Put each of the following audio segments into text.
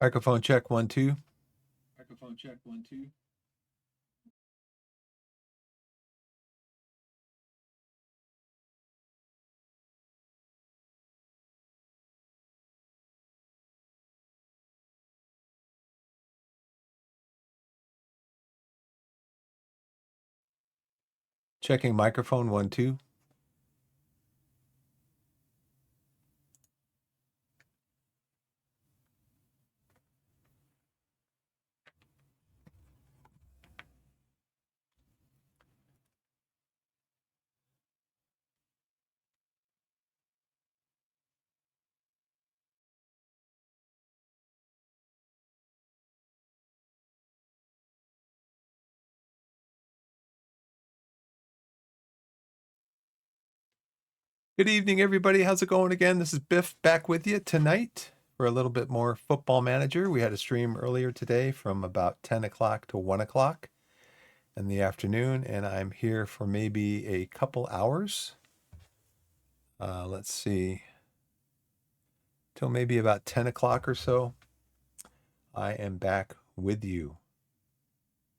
Microphone check 1 2. Microphone check 1 2. Checking microphone 1 2. Good evening, everybody. How's it going again? This is Biff back with you tonight for a little bit more Football Manager. We had a stream earlier today from about 10 o'clock to 1 o'clock in the afternoon, and I'm here for maybe a couple hours. Let's see, till maybe about 10 o'clock or so. I am back with you.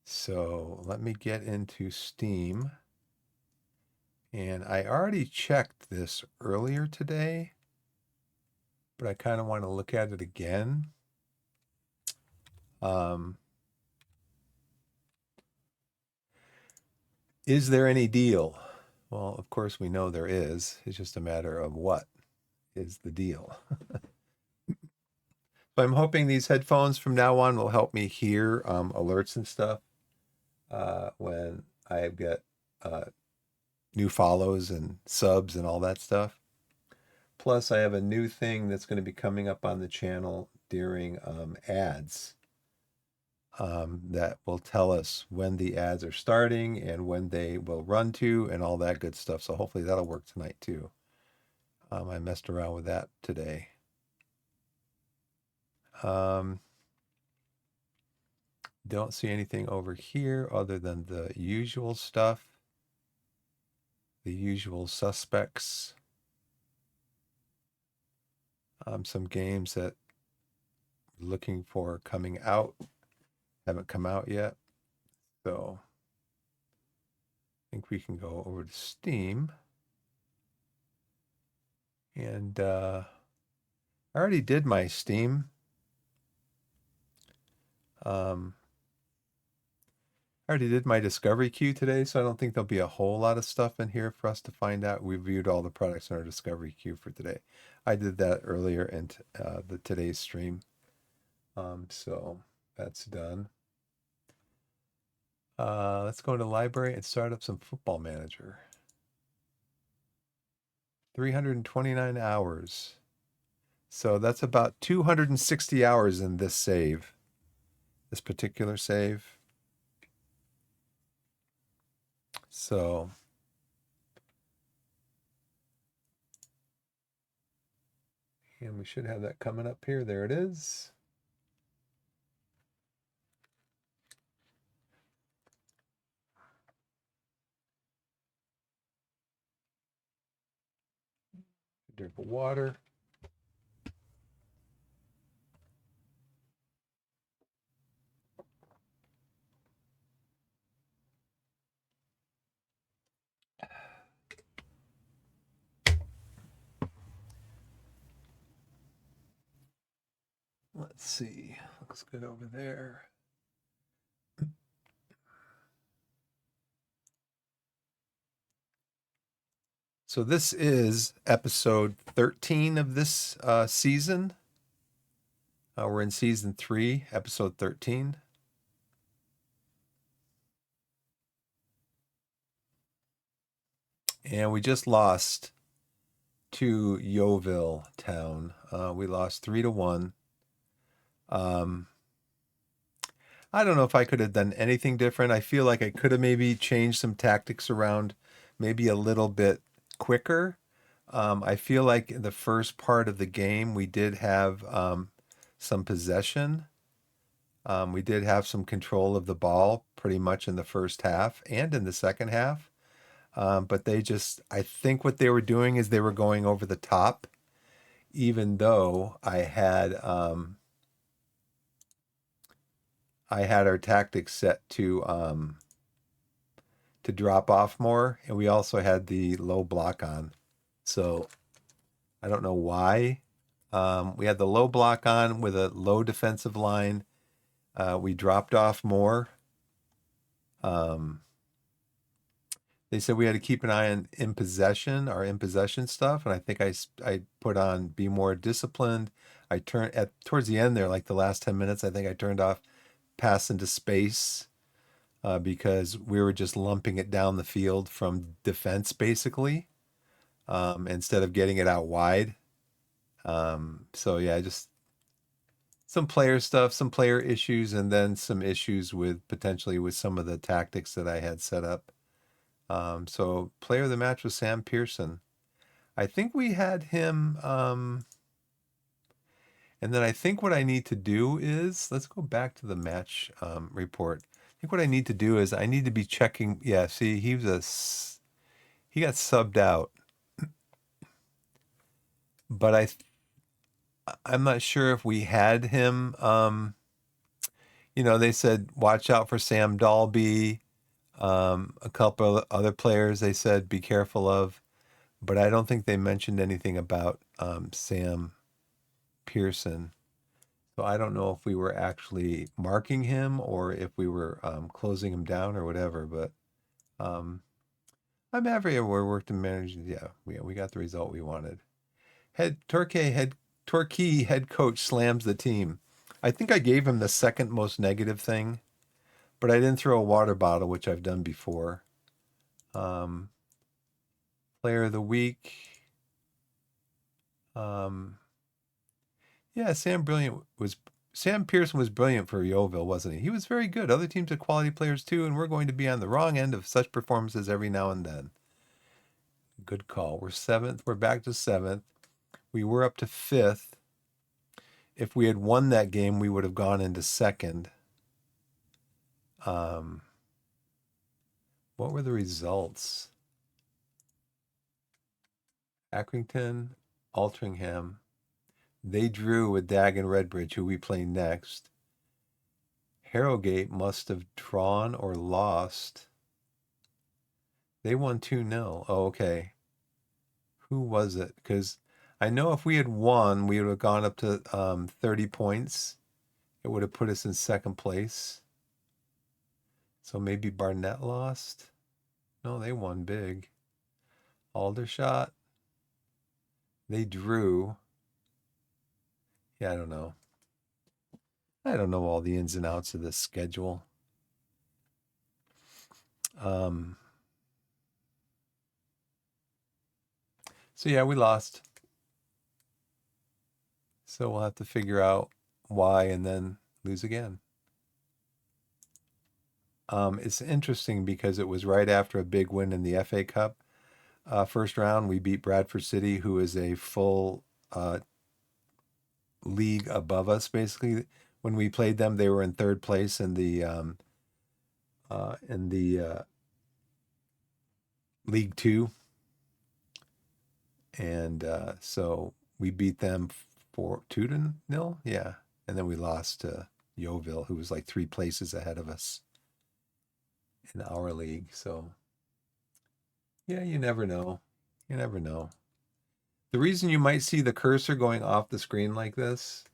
So let me get into Steam. And I already checked this earlier today, but I kind of want to look at it again. Is there any deal? Well, of course we know there is. It's just a matter of what is the deal. So I'm hoping these headphones from now on will help me hear alerts and stuff when I get new follows and subs and all that stuff. Plus, I have a new thing that's going to be coming up on the channel during ads. That will tell us when the ads are starting and when they will run to and all that good stuff. So hopefully that'll work tonight too. I messed around with that today. Don't see anything over here other than the usual stuff, the usual suspects. Some games that we're looking for coming out haven't come out yet. So I think we can go over to Steam. And I already did my Steam. I already did my discovery queue today, so I don't think there'll be a whole lot of stuff in here for us to find out. We viewed all the products in our discovery queue for today. I did that earlier in the today's stream. So that's done. Let's go to the library and start up some Football Manager. 329 hours. So that's about 260 hours in this save, this particular save. So and we should have that coming up here. There it is. Drink of water. Let's see. Looks good over there. So this is episode 13 of this season. We're in season 3, episode 13. And we just lost to Yeovil Town. We lost 3-1. I don't know if I could have done anything different. I feel like I could have maybe changed some tactics around, maybe a little bit quicker. I feel like in the first part of the game, we did have some possession. We did have some control of the ball pretty much in the first half and in the second half. But they just, I think what they were doing is they were going over the top, even though I had I had our tactics set to drop off more, and we also had the low block on. So I don't know why. We had the low block on with a low defensive line. We dropped off more. Um, they said we had to keep an eye on our in possession stuff, and I think I put on be more disciplined. I turned at towards the end there, like the last 10 minutes. I think I turned off pass into space because we were just lumping it down the field from defense basically instead of getting it out wide. So yeah, just some player stuff, some player issues, and then some issues with potentially with some of the tactics that I had set up. So player of the match was Sam Pearson. I think we had him. And then I think what I need to do is let's go back to the match report. I think what I need to do is I need to be checking. Yeah, see, he got subbed out, but I'm not sure if we had him. They said watch out for Sam Dalby. A couple of other players they said be careful of, but I don't think they mentioned anything about Sam Pearson. So I don't know if we were actually marking him or if we were closing him down or whatever. But I'm happy we worked and managed. Yeah, we got the result we wanted. Torquay head coach slams the team. I think I gave him the second most negative thing, but I didn't throw a water bottle, which I've done before. Player of the week. Yeah, Sam Pearson was brilliant for Yeovil, wasn't he? He was very good. Other teams have quality players too, and we're going to be on the wrong end of such performances every now and then. Good call. We're seventh. We're back to seventh. We were up to fifth. If we had won that game, we would have gone into second. What were the results? Accrington, Altrincham. They drew with Dag and Redbridge, who we play next. Harrogate must have drawn or lost. They won 2-0. Oh, okay. Who was it? Because I know if we had won, we would have gone up to 30 points. It would have put us in second place. So maybe Barnett lost. No, they won big. Aldershot. They drew. Yeah, I don't know. I don't know all the ins and outs of this schedule. So yeah, we lost. So we'll have to figure out why and then lose again. It's interesting because it was right after a big win in the FA Cup. First round, we beat Bradford City, who is a full league above us, basically. When we played them, they were in third place in the League Two, and so we beat them for 2-0. Yeah, and then we lost to Yeovil, who was like 3 places ahead of us in our league. So yeah, you never know. You never know. The reason you might see the cursor going off the screen like this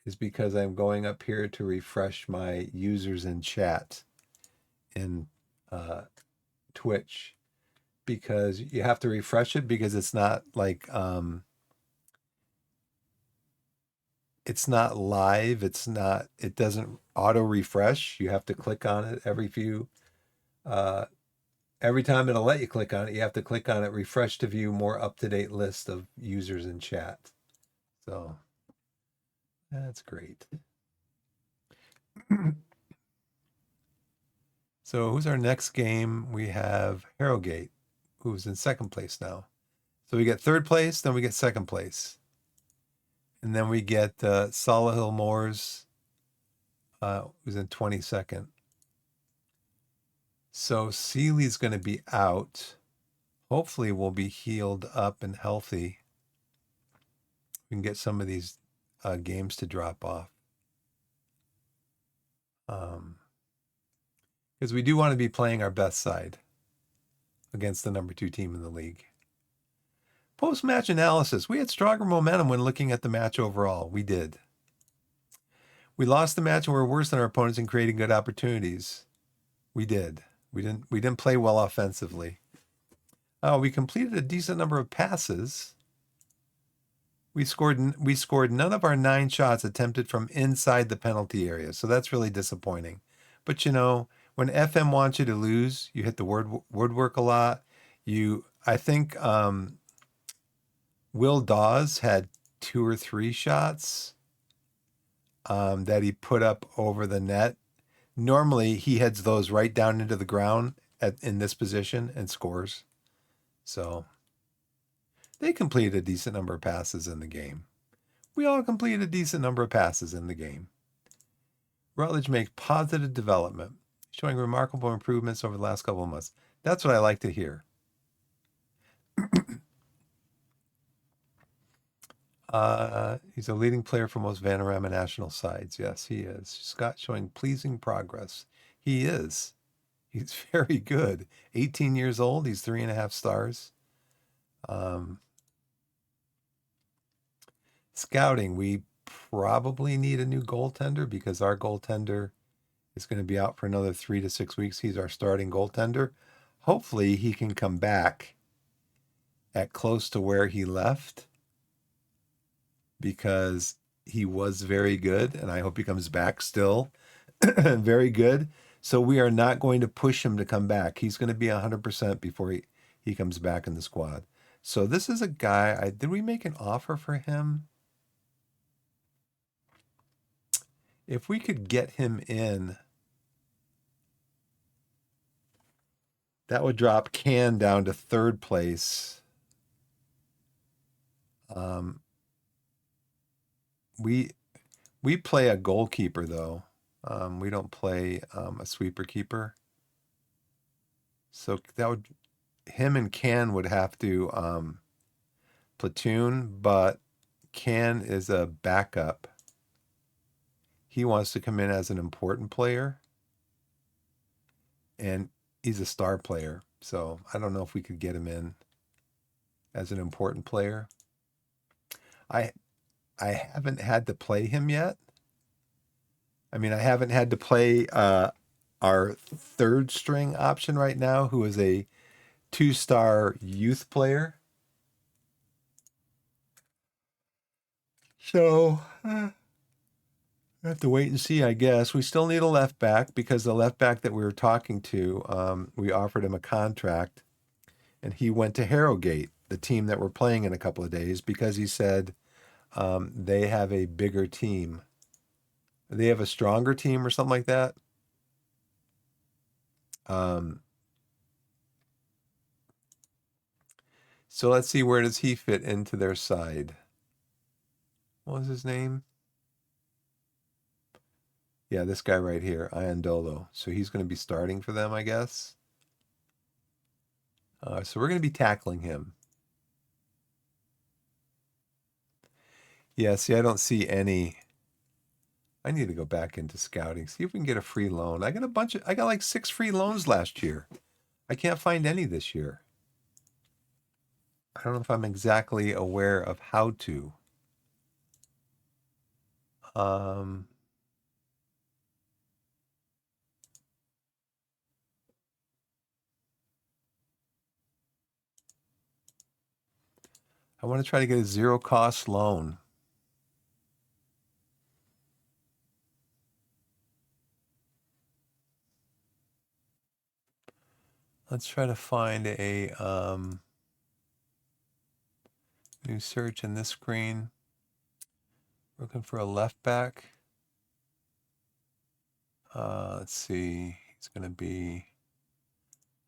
is because I'm going up here to refresh my users in chat in Twitch, because you have to refresh it because it's not like it's not live. It doesn't auto refresh. You have to click on it every time it'll let you click on it. You have to click on it, refresh to view more up-to-date list of users in chat. So that's great. So who's our next game? We have Harrogate, who's in second place now. So we get third place, then we get second place. And then we get Solihull Moors, who's in 22nd. So Sealy's going to be out. Hopefully we'll be healed up and healthy. We can get some of these games to drop off. Because we do want to be playing our best side against the number 2 team in the league. Post-match analysis. We had stronger momentum when looking at the match overall. We did. We lost the match and were worse than our opponents in creating good opportunities. We did. We didn't play well offensively. We completed a decent number of passes. We scored none of our 9 shots attempted from inside the penalty area, so that's really disappointing. But you know, when FM wants you to lose, you hit the woodwork a lot. I think Will Dawes had 2 or 3 shots that he put up over the net. Normally, he heads those right down into the ground in this position and scores. So they completed a decent number of passes in the game. We all completed a decent number of passes in the game. Rutledge makes positive development, showing remarkable improvements over the last couple of months. That's what I like to hear. He's a leading player for most Vanarama national sides. Yes, he is. Scott showing pleasing progress. He is. He's very good. 18 years old. He's 3.5 stars. Scouting. We probably need a new goaltender because our goaltender is going to be out for another 3 to 6 weeks. He's our starting goaltender. Hopefully he can come back at close to where he left, because he was very good, and I hope he comes back still very good. So we are not going to push him to come back. He's going to be 100% before he comes back in the squad. So this is a guy, did we make an offer for him? If we could get him in, that would drop Can down to 3rd place. We play a goalkeeper though. We don't play a sweeper keeper. So that would, him and Can would have to platoon, but Can is a backup. He wants to come in as an important player, and he's a star player. So I don't know if we could get him in as an important player. I haven't had to play him yet. I mean, I haven't had to play our 3rd string option right now, who is a 2-star youth player. So I have to wait and see, I guess. We still need a left back, because the left back that we were talking to, we offered him a contract, and he went to Harrogate, the team that we're playing in a couple of days, because he said they have a bigger team. They have a stronger team or something like that. So let's see, where does he fit into their side? What was his name? Yeah, this guy right here, Iandolo. So he's going to be starting for them, I guess. So we're going to be tackling him. Yeah, see, I don't see any. I need to go back into scouting, see if we can get a free loan. I got like 6 free loans last year. I can't find any this year. I don't know if I'm exactly aware of how to. I want to try to get a 0-cost loan. Let's try to find a new search in this screen. Looking for a left back. Let's see. He's going to be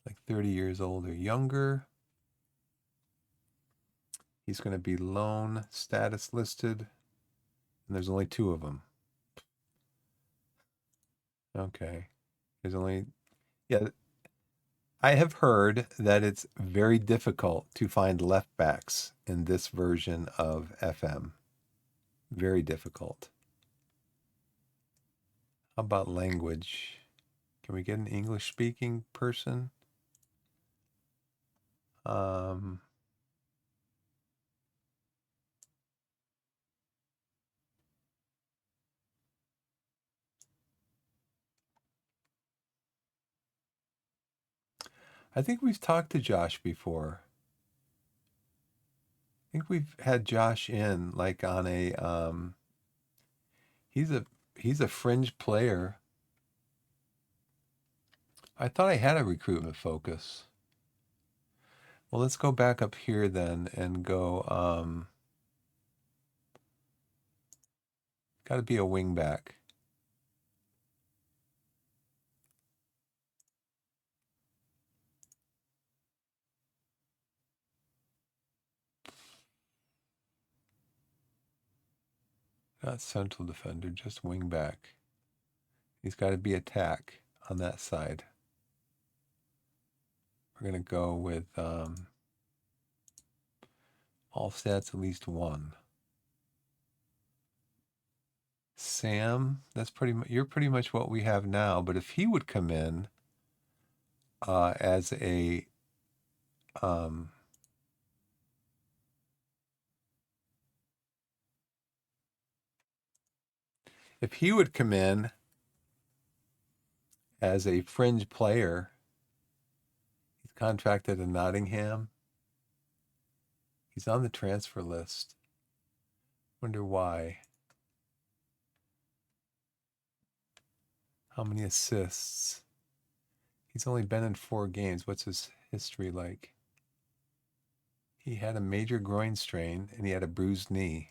like 30 years old or younger. He's going to be loan status listed, and there's only 2 of them. Okay. There's only, yeah. I have heard that it's very difficult to find left backs in this version of FM. Very difficult. How about language? Can we get an English speaking person? I think we've talked to Josh before. I think we've had Josh in like on a he's a fringe player. I thought I had a recruitment focus. Well, let's go back up here then and go got to be a wing back. Not central defender, just wing back. He's got to be attack on that side. We're going to go with all stats at least one. Sam, that's you're pretty much what we have now. But if he would come in as a if he would come in as a fringe player, he's contracted in Nottingham. He's on the transfer list. Wonder why. How many assists? He's only been in 4 games. What's his history like? He had a major groin strain and he had a bruised knee.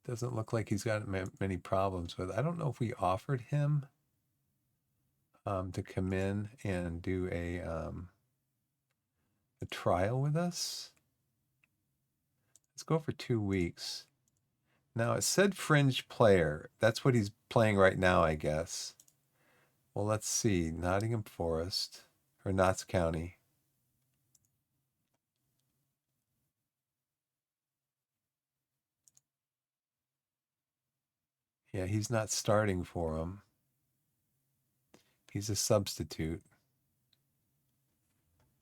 Doesn't look like he's got many problems with. I don't know if we offered him to come in and do a trial with us. Let's go for 2 weeks. Now it said fringe player. That's what he's playing right now, I guess. Well, let's see. Nottingham Forest or Notts County. Yeah, he's not starting for him. He's a substitute.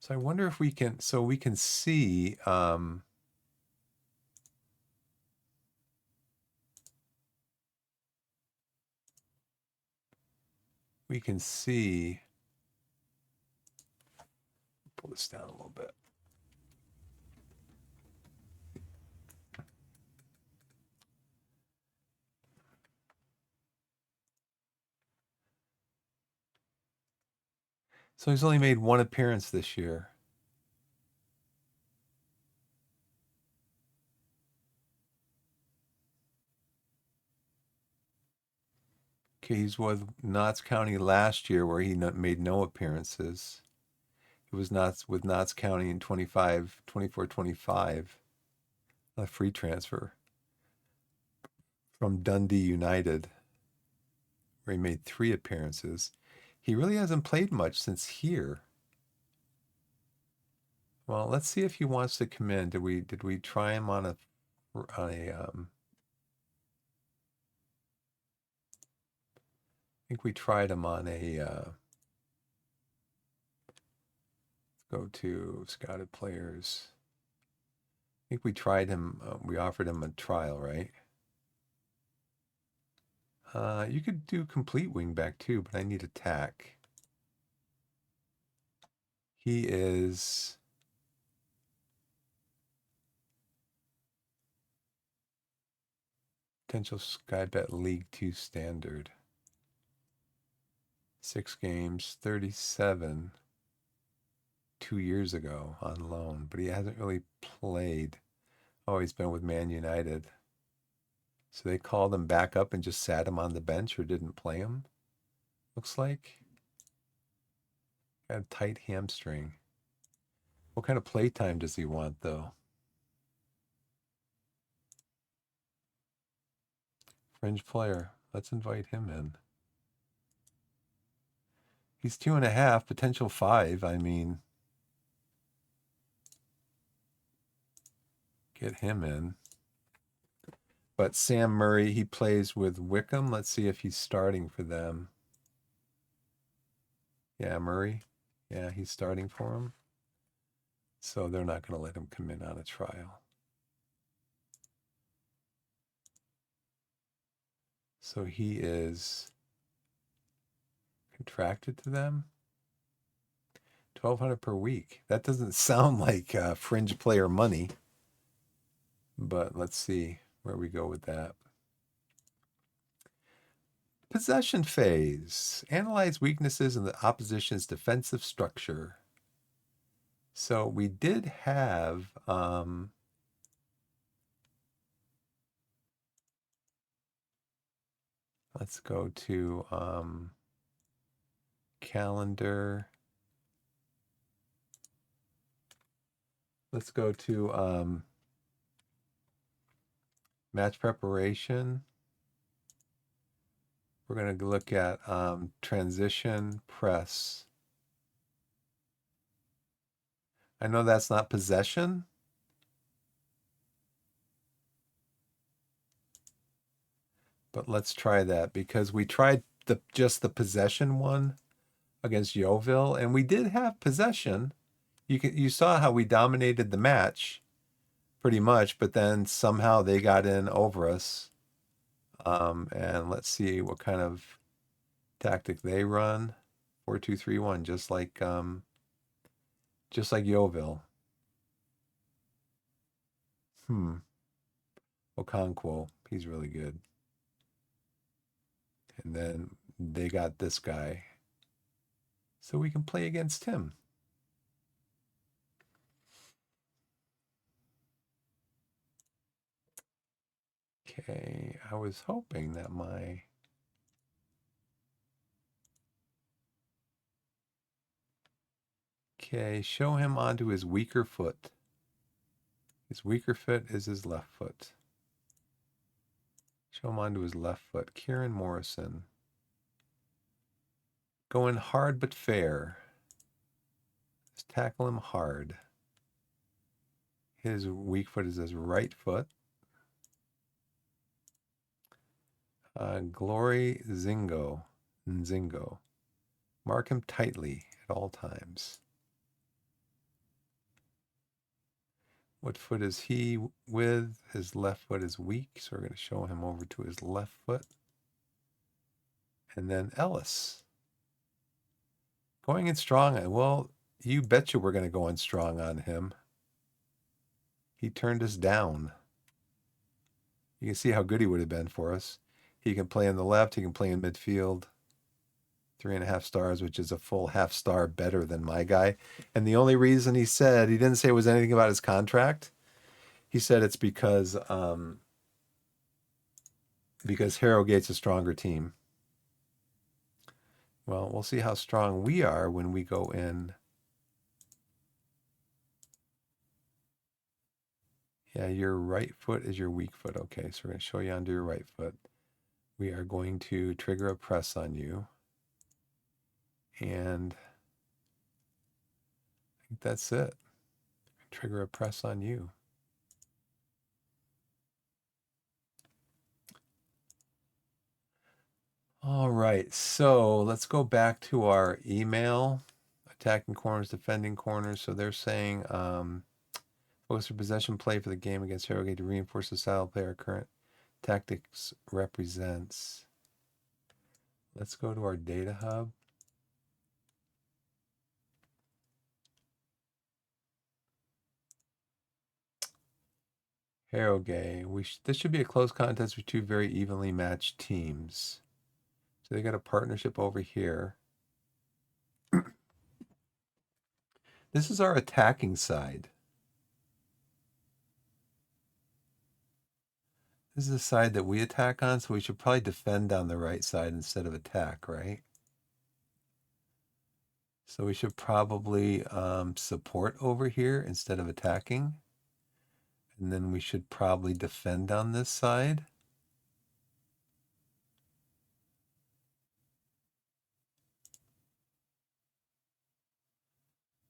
So I wonder if we can, so we can see, we can see, pull this down a little bit. So he's only made 1 appearance this year. Okay, he's with Notts County last year where he made no appearances. He was with Notts County in 24-25, a free transfer from Dundee United, where he made 3 appearances. He really hasn't played much since here. Well, let's see if he wants to come in. Did we try him on a I think we tried him on a let's go to scouted players. I think we tried him, we offered him a trial, right? You could do complete wingback too, but I need attack. He is potential Sky Bet League 2 standard. 6 games, 37 2 years ago on loan, but he hasn't really played. Oh, he's been with Man United. So they called him back up and just sat him on the bench or didn't play him. Looks like. Got a tight hamstring. What kind of play time does he want, though? Fringe player. Let's invite him in. He's 2.5, potential 5. I mean, get him in. But Sam Murray, he plays with Wickham. Let's see if he's starting for them. Yeah, Murray. Yeah, he's starting for him. So they're not going to let him come in on a trial. So he is contracted to them. 1,200 per week. That doesn't sound like fringe player money. But let's see where we go with that. Possession phase. Analyze weaknesses in the opposition's defensive structure. So we did have let's go to calendar. Let's go to match preparation. We're going to look at transition press. I know that's not possession. But let's try that because we tried just the possession one against Yeovil, and we did have possession. You saw how we dominated the match pretty much, but then somehow they got in over us. And let's see what kind of tactic they run. 4-2-3-1, just like Yeovil. Okonkwo, he's really good. And then they got this guy. So we can play against him. Okay, I was hoping that my... Okay, show him onto his weaker foot. His weaker foot is his left foot. Show him onto his left foot. Kieran Morrison. Going hard but fair. Just tackle him hard. His weak foot is his right foot. Glory Nzingo. Mark him tightly at all times. What foot is he with? His left foot is weak, so we're going to show him over to his left foot. And then Ellis. Going in strong. Well, you betcha we're going to go in strong on him. He turned us down. You can see how good he would have been for us. He can play on the left. He can play in midfield. 3.5 stars, which is a full half star better than my guy. And the only reason he didn't say it was anything about his contract. He said it's because Harrogate a stronger team. Well, we'll see how strong we are when we go in. Yeah, your right foot is your weak foot. Okay, so we're going to show you onto your right foot. We are going to trigger a press on you. And I think that's it. Trigger a press on you. All right, so let's go back to our email. Attacking corners, defending corners. So they're saying focus your possession play for the game against Harrogate to reinforce the style of play our current tactics represents. Let's go to our data hub. Harrogate. This should be a close contest with two very evenly matched teams. So they got a partnership over here. This is our attacking side. This is the side that we attack on, so we should probably defend on the right side instead of attack, right? So we should probably support over here instead of attacking. And then we should probably defend on this side.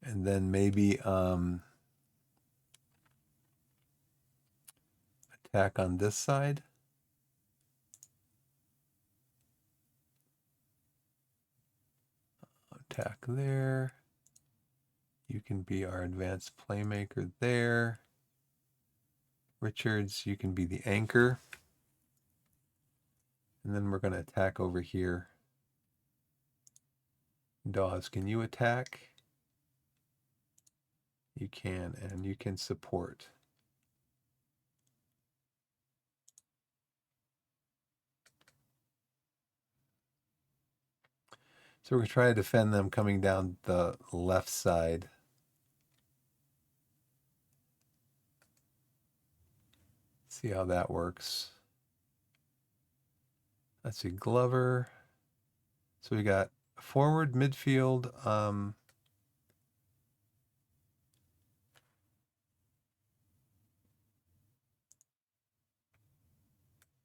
And then maybe attack on this side. attack there. You can be our advanced playmaker there. Richards, you can be the anchor. And then we're going to attack over here. Dawes, can you attack? You can, and you can support. So we're going to try to defend them coming down the left side. See how that works. Let's see, Glover. So we got forward, midfield.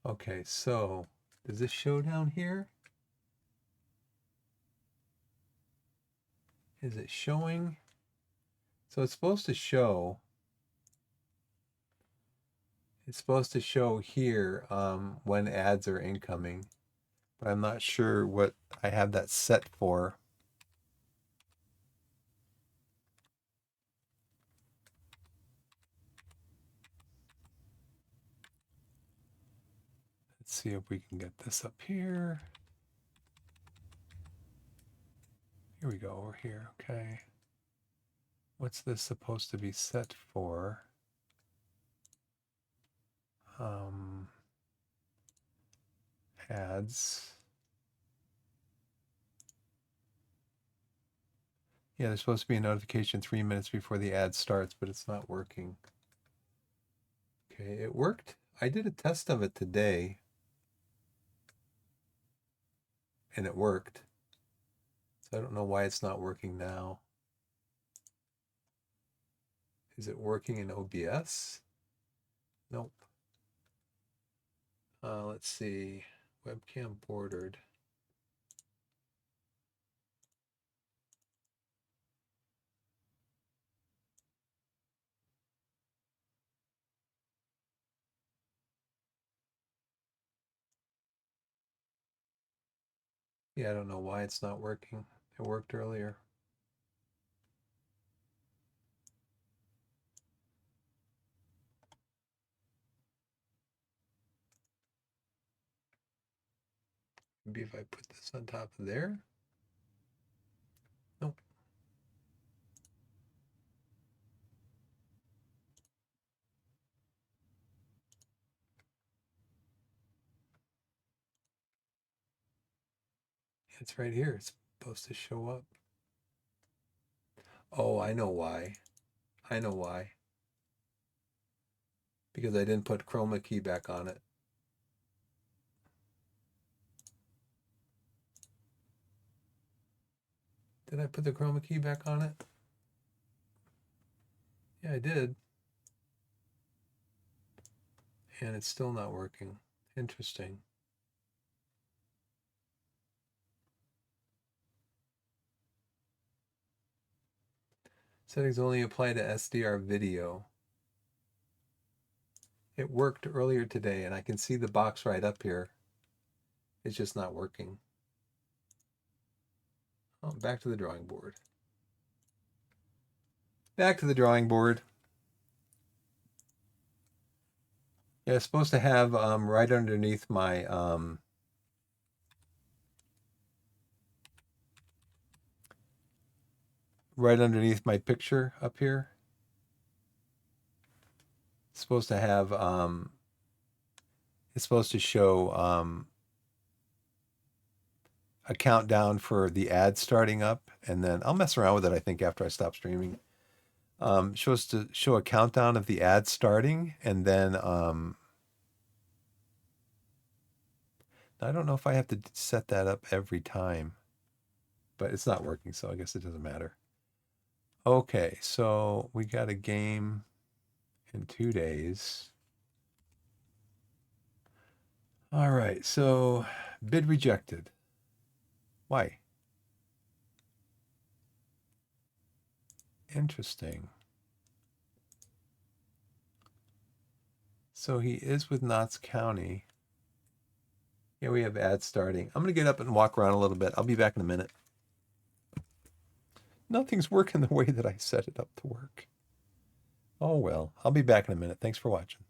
Okay, so does this show down here? Is it showing? So it's supposed to show. It's supposed to show here when ads are incoming, but I'm not sure what I have that set for. Let's see if we can get this up here. Here we go, over here, okay. What's this supposed to be set for? Ads. Yeah, there's supposed to be a notification 3 minutes before the ad starts, but it's not working. Okay, it worked. I did a test of it today, and it worked. So I don't know why it's not working now. Is it working in OBS? Nope. Let's see. Webcam bordered. Yeah, I don't know why it's not working. It worked earlier. Maybe if I put this on top of there. Nope. It's right here. It's supposed to show up. Oh, I know why. I know why. Because I didn't put chroma key back on it. Did I put the chroma key back on it? Yeah, I did. And it's still not working. Interesting. Settings only apply to SDR video. It worked earlier today, and I can see the box right up here. It's just not working. Oh, back to the drawing board. Back to the drawing board. Yeah, it's supposed to have right underneath my right underneath my picture up here. It's supposed to have it's supposed to show a countdown for the ad starting up, and then I'll mess around with it, I think, after I stop streaming. Supposed to show a countdown of the ad starting, and then I don't know if I have to set that up every time, but it's not working, so I guess it doesn't matter. Okay, so we got a game in 2 days. All right, so bid rejected. Why? Interesting. So he is with Notts County. Yeah, we have ads starting. I'm going to get up and walk around a little bit. I'll be back in a minute. Nothing's working the way that I set it up to work. Oh well, I'll be back in a minute. Thanks for watching.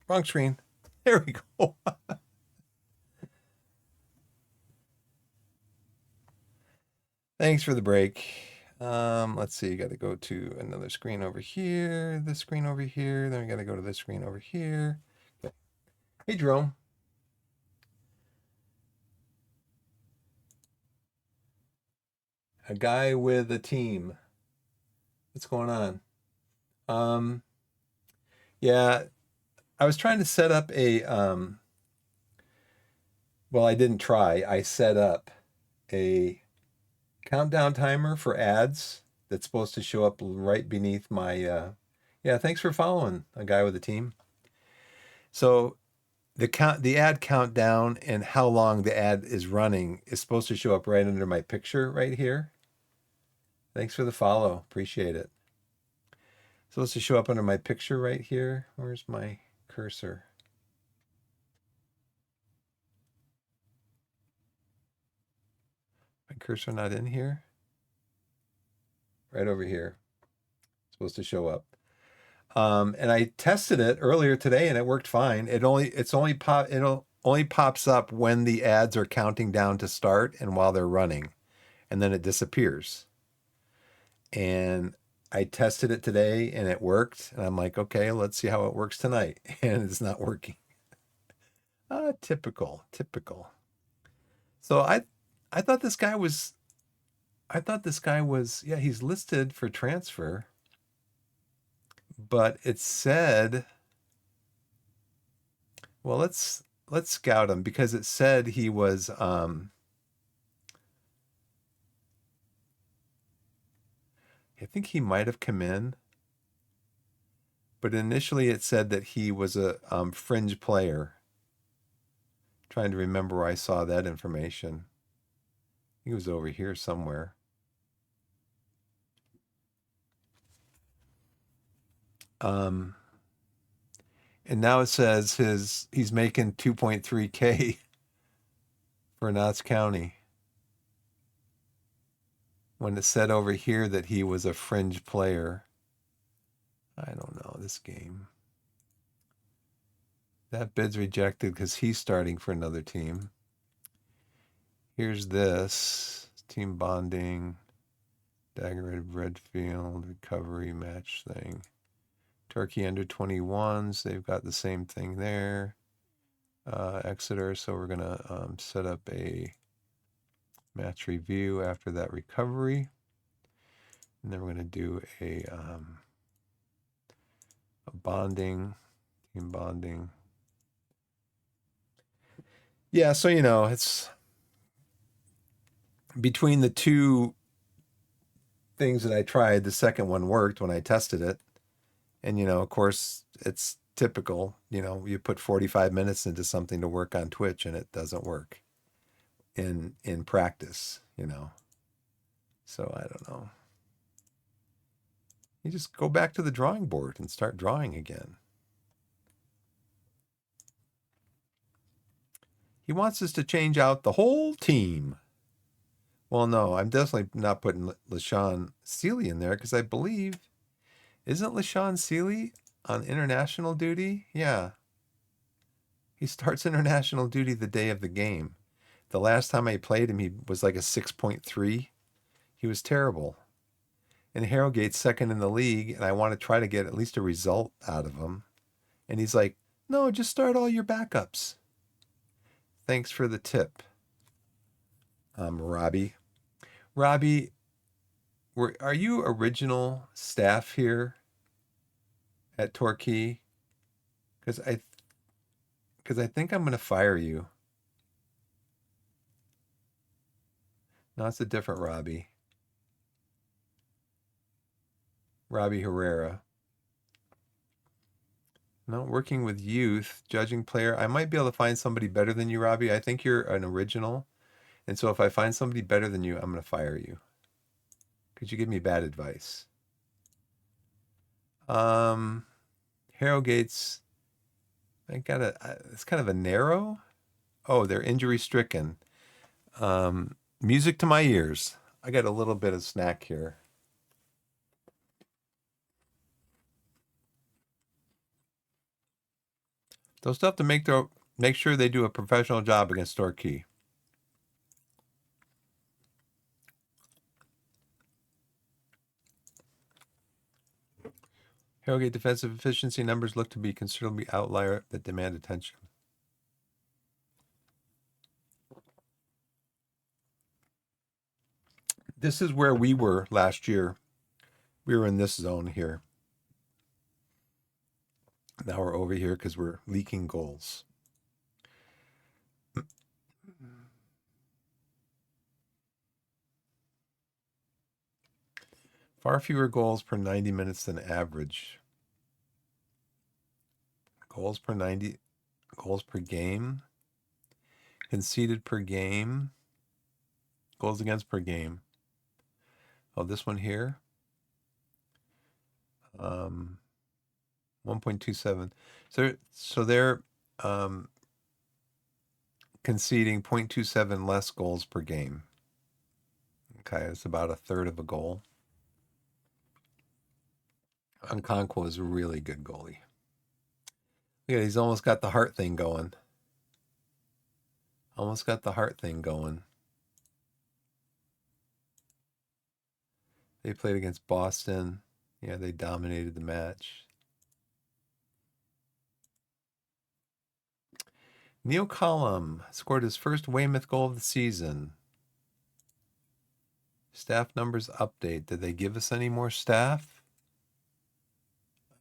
Wrong screen. There we go. Thanks for the break. Let's see. Got to go to another screen over here. This screen over here. Then we got to go to this screen over here. Okay. Hey, Jerome. A guy with a team. What's going on? Um, yeah, I was trying to set up a well, I didn't try. I set up a countdown timer for ads that's supposed to show up right beneath my yeah, thanks for following a guy with a team. So the ad countdown and how long the ad is running is supposed to show up right under my picture right here. Thanks for the follow. Appreciate it. It's supposed to show up under my picture right here. Where's my cursor? My cursor not in here? Right over here. It's supposed to show up. And I tested it earlier today and it worked fine. It only pops up when the ads are counting down to start and while they're running, and then it disappears. And I tested it today and it worked. And I'm like, okay, let's see how it works tonight. And it's not working. Typical, typical. So I thought this guy was yeah, he's listed for transfer, but it said, well, let's scout him because it said he was I think he might have come in, but initially it said that he was a fringe player Trying to remember where I saw that information. I think it was over here somewhere. And now it says he's making 2.3K for Notts County. When it said over here that he was a fringe player. I don't know this game. That bid's rejected because he's starting for another team. Here's this team bonding, Dagger Redfield recovery match thing. Torquay under 21s, they've got the same thing there. Exeter, so we're gonna set up a match review after that recovery, and then we're gonna do a bonding, team bonding. Yeah, so it's between the two things that I tried, the second one worked when I tested it. And, of course, it's typical, you put 45 minutes into something to work on Twitch and it doesn't work in practice, So I don't know. You just go back to the drawing board and start drawing again. He wants us to change out the whole team. Well, no, I'm definitely not putting LaShawn Sealy in there because I believe, isn't LaShawn Sealy on international duty? Yeah. He starts international duty the day of the game. The last time I played him, he was like a 6.3. He was terrible. And Harrogate's second in the league, and I want to try to get at least a result out of him. And he's like, no, just start all your backups. Thanks for the tip, Robbie. Robbie, are you original staff here at Torquay? Because I think I'm going to fire you. No, it's a different Robbie. Robbie Herrera. No, working with youth, judging player. I might be able to find somebody better than you, Robbie. I think you're an original. And so if I find somebody better than you, I'm going to fire you. Could you give me bad advice? Harrogate's, it's kind of a narrow. Oh, they're injury stricken. Music to my ears. I got a little bit of snack here. They'll still have to make sure they do a professional job against Torquay. Harrogate defensive efficiency numbers look to be considerably outlier that demand attention. This is where we were last year. We were in this zone here. Now we're over here because we're leaking goals. Far fewer goals per 90 minutes than average. Goals per game. Conceded per game. Goals against per game. Oh, this one here. 1.27. So they're conceding 0.27 less goals per game. Okay, it's about a third of a goal. Unconquo is a really good goalie. Yeah, he's almost got the heart thing going. Almost got the heart thing going. They played against Boston. Yeah, they dominated the match. Neil Collum scored his first Weymouth goal of the season. Staff numbers update. Did they give us any more staff?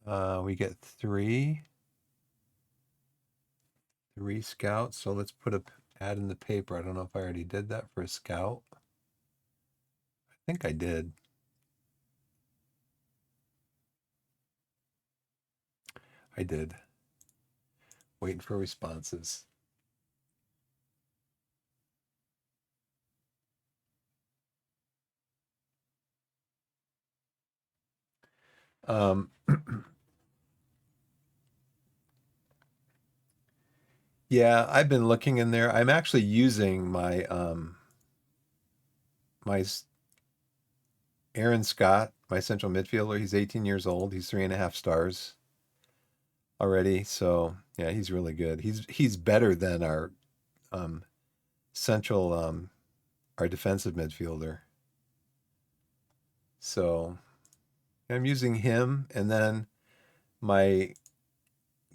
We get three scouts. So let's put a ad in the paper. I don't know if I already did that for a scout. I think I did. I did. Waiting for responses. Um, yeah, I've been looking in there. I'm actually using my Aaron Scott, my central midfielder. He's 18 years old. He's 3.5 stars already. So yeah, he's really good. He's better than our um, central our defensive midfielder. So I'm using him, and then my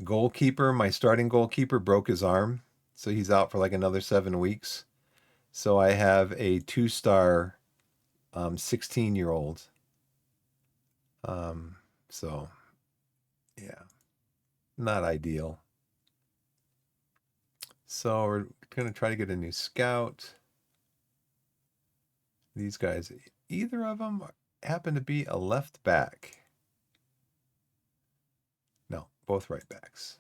goalkeeper, my starting goalkeeper, broke his arm, so he's out for like another 7 weeks. So I have a 2 star 16-year-old. Um, so yeah, not ideal. So we're gonna try to get a new scout. These guys, either of them happen to be a left back. No, both right backs.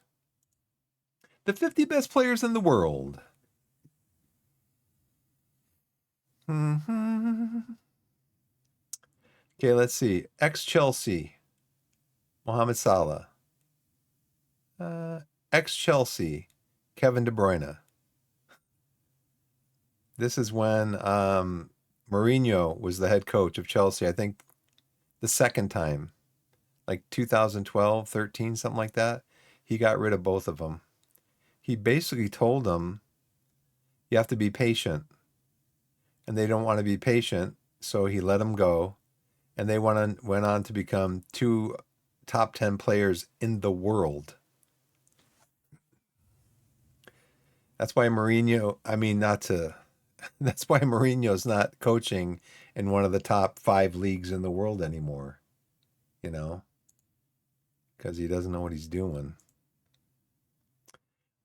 The 50 best players in the world. Mm-hmm. Okay, let's see. Ex Chelsea, Mohamed Salah. Ex Chelsea, Kevin De Bruyne. This is when Mourinho was the head coach of Chelsea. I think the second time, like 2012, 13, something like that. He got rid of both of them. He basically told them, you have to be patient. And they don't want to be patient. So he let them go. And they went on to become two top 10 players in the world. That's why Mourinho, I mean, not to, that's why Mourinho's not coaching in one of the top 5 leagues in the world anymore, you know, because he doesn't know what he's doing.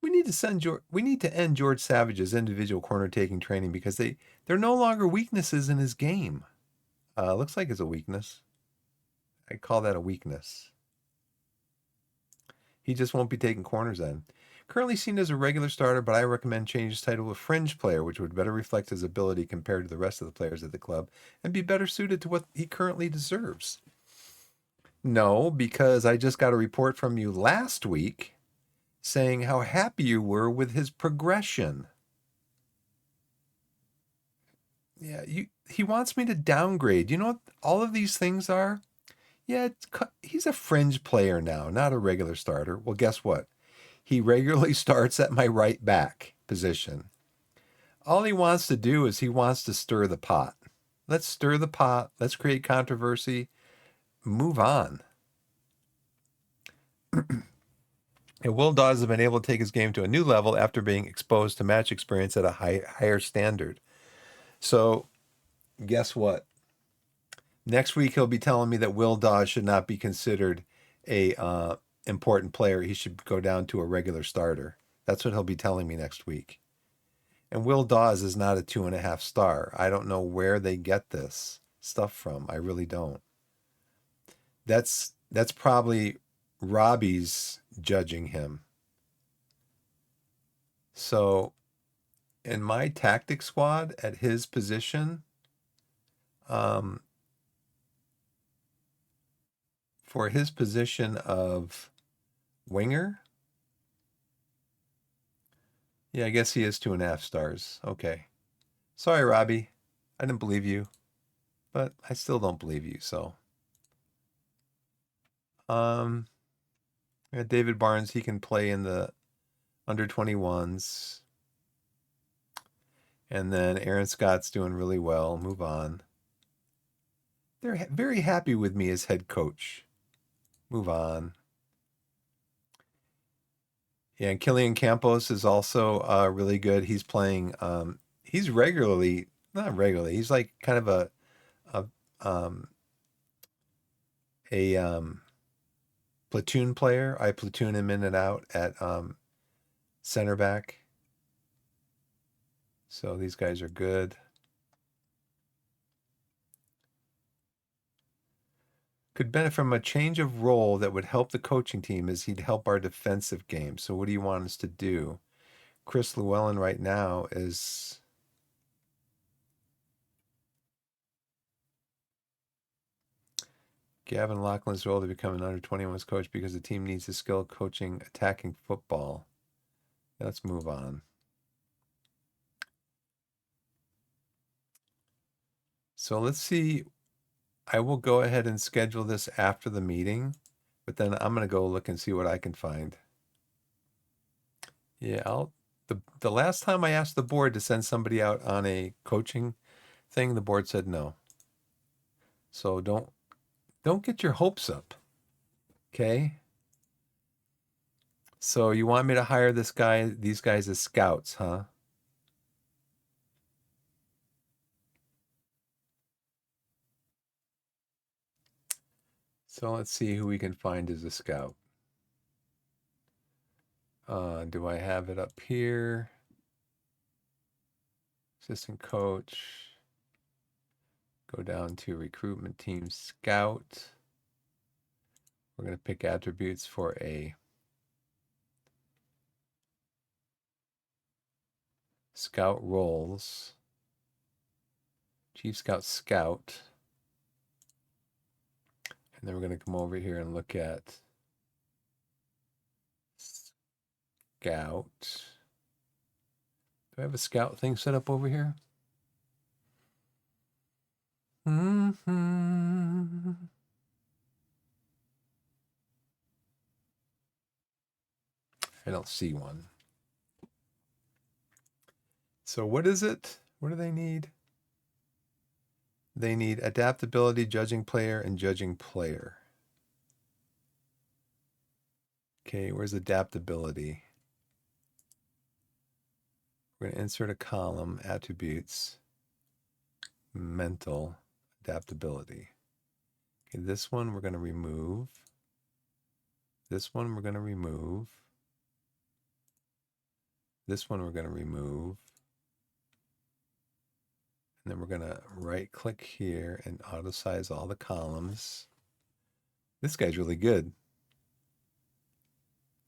We need to end George Savage's individual corner taking training because they're no longer weaknesses in his game. Looks like it's a weakness. I call that a weakness. He just won't be taking corners then. Currently seen as a regular starter, but I recommend change his title to fringe player, which would better reflect his ability compared to the rest of the players at the club and be better suited to what he currently deserves. No, because I just got a report from you last week saying how happy you were with his progression. Yeah, he wants me to downgrade. You know what all of these things are? Yeah, he's a fringe player now, not a regular starter. Well, guess what? He regularly starts at my right back position. All he wants to do is he wants to stir the pot. Let's stir the pot. Let's create controversy. Move on. And Will Dawes has been able to take his game to a new level after being exposed to match experience at a higher standard. So, guess what? Next week he'll be telling me that Will Dawes should not be considered a important player. He should go down to a regular starter. That's what he'll be telling me next week. And Will Dawes is not a 2.5 star. I don't know where they get this stuff from. I really don't. That's probably Robbie's judging him. So in my tactic squad at his position, um, for his position of winger, yeah, I guess he is 2.5 stars. Okay. Sorry, Robbie. I didn't believe you, but I still don't believe you. So, um, yeah, David Barnes, he can play in the under 21s. And then Aaron Scott's doing really well. Move on. They're very happy with me as head coach. Move on. Yeah, and Killian Campos is also really good. He's playing. He's regularly, not regularly. He's like kind of a um, a platoon player. I platoon him in and out at center back. So these guys are good. Could benefit from a change of role that would help the coaching team as he'd help our defensive game. So what do you want us to do? Chris Llewellyn right now is Gavin Laughlin's role to become an under 21s coach because the team needs a skill coaching attacking football. Let's move on. So let's see. I will go ahead and schedule this after the meeting, but then I'm going to go look and see what I can find. Yeah, the last time I asked the board to send somebody out on a coaching thing, the board said no. So don't get your hopes up. Okay? So you want me to hire these guys as scouts, huh? So let's see who we can find as a scout. Do I have it up here? Assistant coach. Go down to recruitment team scout. We're going to pick attributes for a scout roles. Chief Scout Scout. And then we're going to come over here and look at scout. Do I have a scout thing set up over here? Mm-hmm. I don't see one. So what is it? What do they need? They need adaptability, judging player, and judging player. Okay, where's adaptability? We're going to insert a column, attributes, mental, adaptability. Okay, this one we're going to remove. This one we're going to remove. This one we're going to remove. And then we're going to right click here and auto size all the columns. This guy's really good.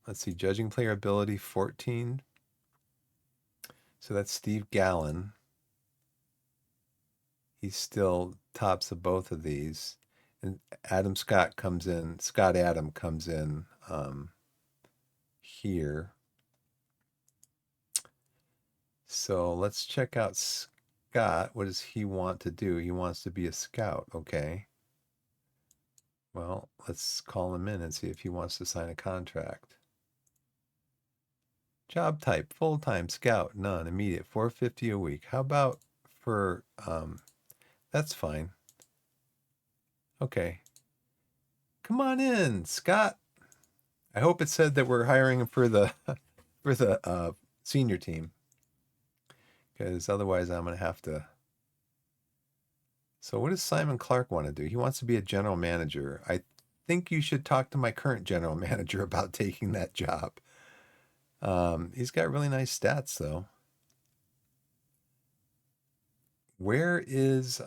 Let's see, judging player ability 14. So that's Steve Gallen. He's still tops of both of these. And Scott Adam comes in here. So let's check out Scott. What does he want to do? He wants to be a scout. Okay. Well, let's call him in and see if he wants to sign a contract. Job type, full-time scout, none, immediate, $450 a week. How about for, that's fine. Okay. Come on in, Scott. I hope it said that we're hiring him for the senior team, because otherwise I'm going to have to. So what does Simon Clark want to do? He wants to be a general manager. I think you should talk to my current general manager about taking that job. He's got really nice stats, though. Where is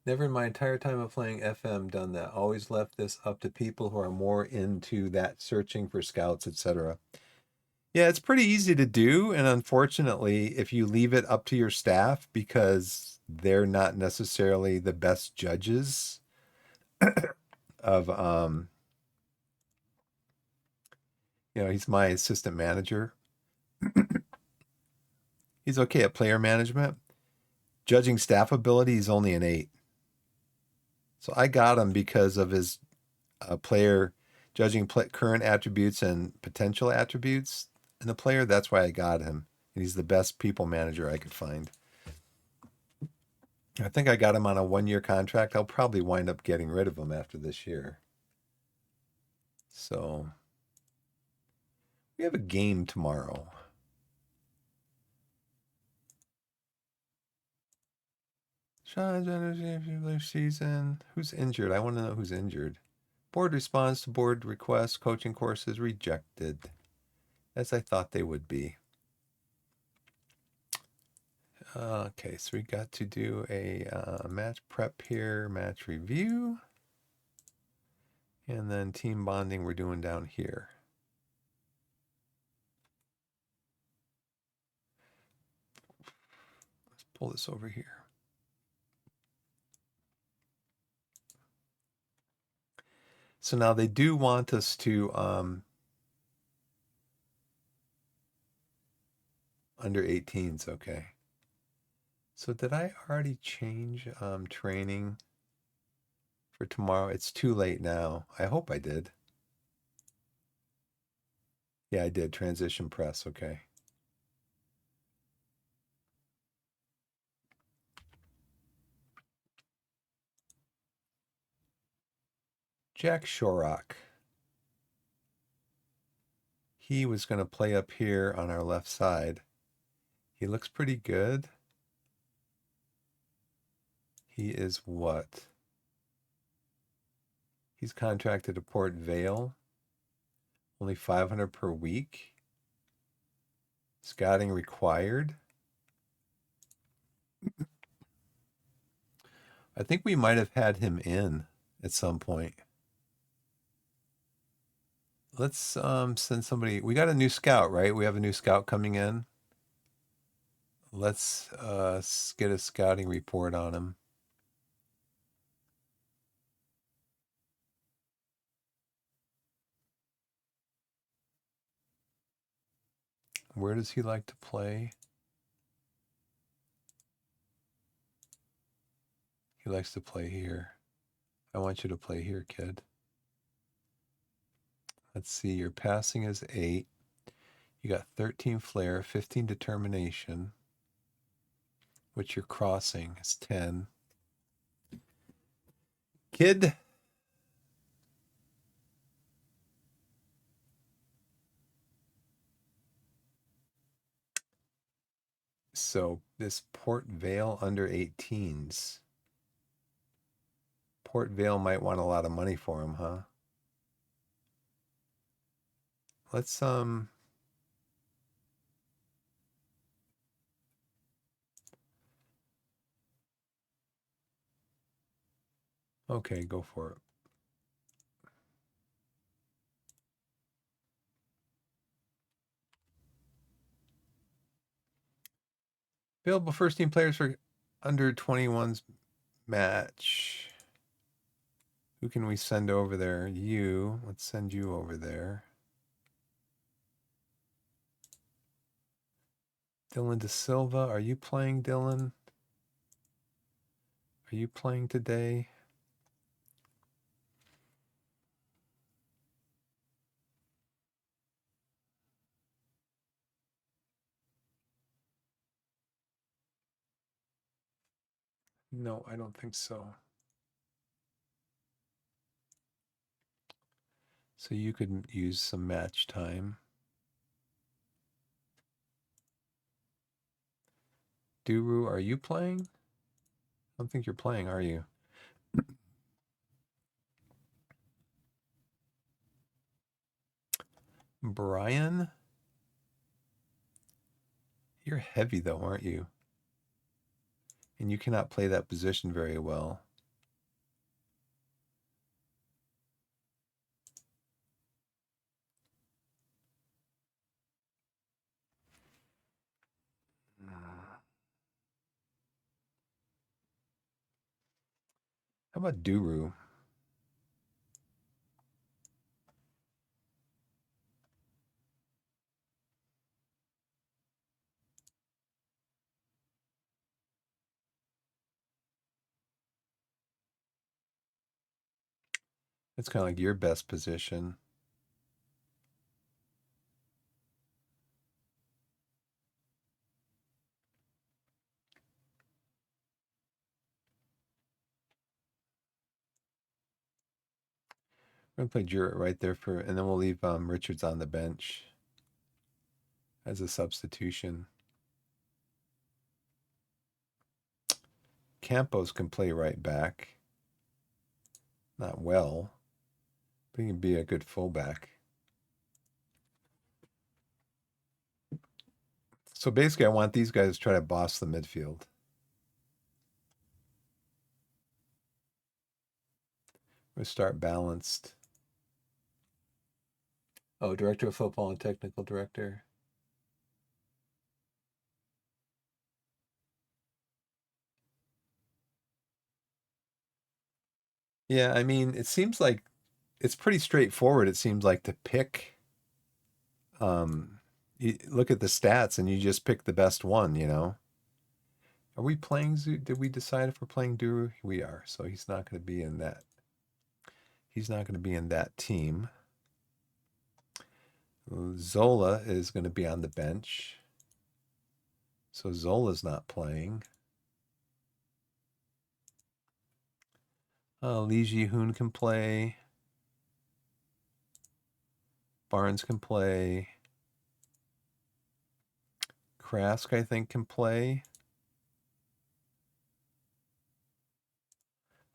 never in my entire time of playing FM done that. Always left this up to people who are more into that searching for scouts, etc. Yeah, it's pretty easy to do, and unfortunately, if you leave it up to your staff because they're not necessarily the best judges of he's my assistant manager. He's okay at player management. Judging staff ability, he's only an 8. So I got him because of his player judging current attributes and potential attributes in the player. That's why I got him. And he's the best people manager I could find. I think I got him on a 1-year contract. I'll probably wind up getting rid of him after this year. So we have a game tomorrow. Sean's energy season. Who's injured? I want to know who's injured. Board responds to board requests. Coaching courses rejected, as I thought they would be. Okay, so we got to do a match prep here, match review. And then team bonding we're doing down here. Let's pull this over here. So now they do want us to under 18s, okay. So did I already change training for tomorrow? It's too late now. I hope I did. Yeah, I did. Transition press, okay. Jack Shorrock. He was going to play up here on our left side. He looks pretty good. He is what? He's contracted to Port Vale. Only 500 per week. Scouting required. I think we might have had him in at some point. Let's send somebody. We got a new scout, right? We have a new scout coming in. Let's get a scouting report on him. Where does he like to play? He likes to play here. I want you to play here, kid. Let's see, your passing is 8. You got 13 flair, 15 determination, which your crossing is 10. Kid. So this Port Vale under 18s. Port Vale might want a lot of money for him, huh? Let's okay, go for it. Available first team players for under 21s match. Who can we send over there? You. Let's send you over there. Dylan De Silva. Are you playing, Dylan? Are you playing today? No, I don't think so. So you could use some match time. Duru, are you playing? I don't think you're playing, are you? Brian? You're heavy though, aren't you? And you cannot play that position very well. How about Duru? It's kind of like your best position. We're gonna play Jarrett right there for, and then we'll leave Richards on the bench as a substitution. Campos can play right back. Not well, but he can be a good fullback. So basically, I want these guys to try to boss the midfield. We'll start balanced. Oh, director of football and technical director. Yeah, I mean, it seems like it's pretty straightforward. It seems like to pick, you look at the stats and you just pick the best one, you know? Are we playing Zoo? Did we decide if we're playing Duru? We are. So he's not going to be in that. He's not going to be in that team. Zola is going to be on the bench. So Zola's not playing. Lee Ji-hoon can play. Barnes can play. Krask, I think, can play.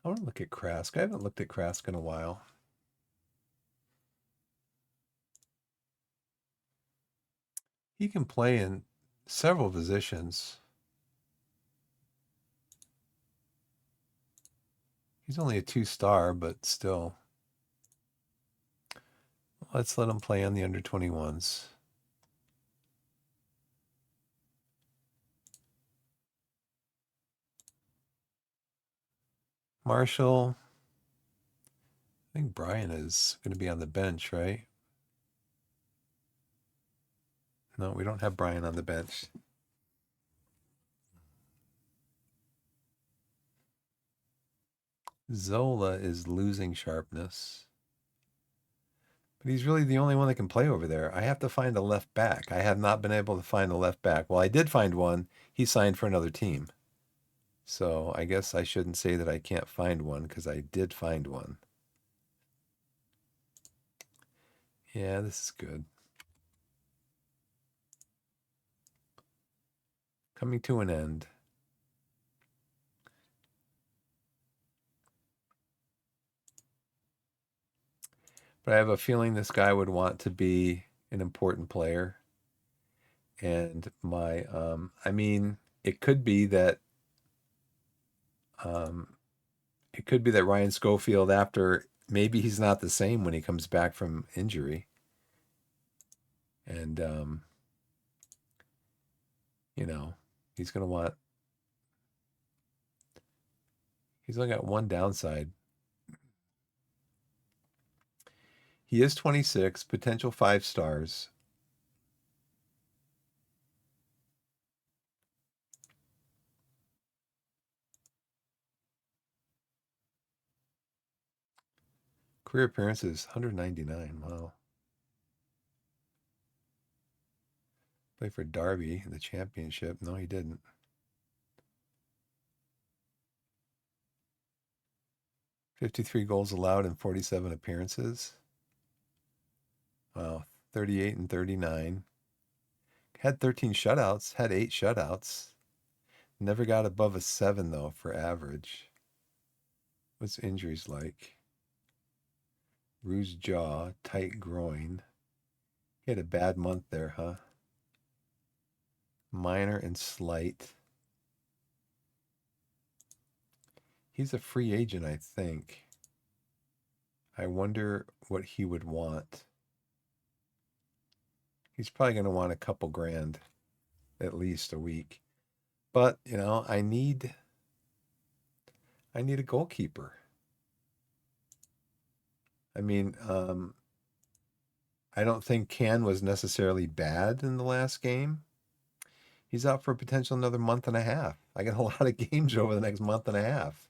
I want to look at Krask. I haven't looked at Krask in a while. He can play in several positions. He's only a 2-star, but still. Let's let him play on the under 21s. Marshall. I think Brian is going to be on the bench, right? No, we don't have Brian on the bench. Zola is losing sharpness. But he's really the only one that can play over there. I have to find a left back. I have not been able to find a left back. Well, I did find one. He signed for another team. So I guess I shouldn't say that I can't find one because I did find one. Yeah, this is good. Coming to an end. But I have a feeling this guy would want to be an important player. And I mean, it could be that um, Ryan Schofield, after maybe he's not the same when he comes back from injury, and you know, he's gonna want. He's only got one downside. He is 26, potential 5 stars. Career appearances 199. Wow. Played for Derby in the championship. No, he didn't. 53 goals allowed in 47 appearances. Wow. 38 and 39. Had 13 shutouts, had 8 shutouts. Never got above a 7, though, for average. What's injuries like? Bruised jaw, tight groin. He had a bad month there, huh? Minor and slight. He's a free agent, I think. I wonder what he would want. He's probably going to want a couple grand, at least a week. But, you know, I need a goalkeeper. I mean, I don't think Can was necessarily bad in the last game. He's out for a potential another month and a half. I got a lot of games over the next month and a half.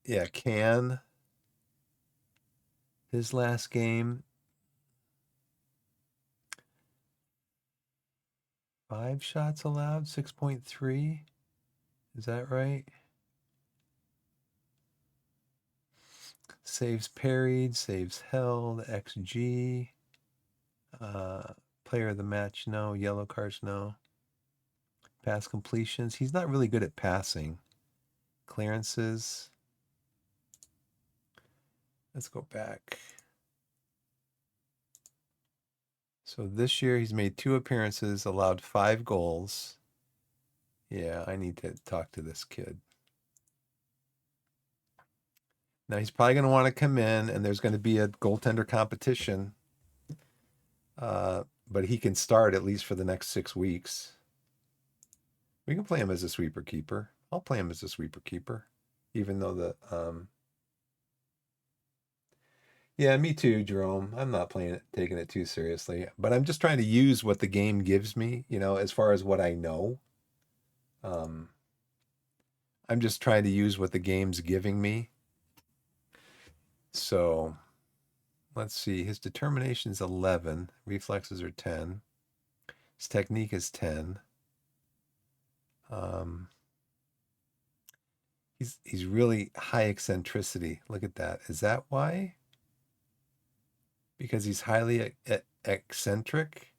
Yeah, Can, his last game, 5 shots allowed, 6.3. Is that right? Saves parried, saves held, XG. Player of the match, no. Yellow cards, no. Pass completions. He's not really good at passing. Clearances. Let's go back. So this year he's made 2 appearances, allowed 5 goals. Yeah, I need to talk to this kid. Now he's probably going to want to come in, and there's going to be a goaltender competition. But he can start at least for the next 6 weeks. We can play him as a sweeper keeper. I'll play him as a sweeper keeper, even though yeah, me too, Jerome. I'm not taking it too seriously, but I'm just trying to use what the game gives me, as far as what I know. Um, I'm just trying to use what the game's giving me. So let's see. His determination is 11. Reflexes are 10. His technique is 10. Um, he's really high eccentricity. Look at that. Is that why? Because he's highly eccentric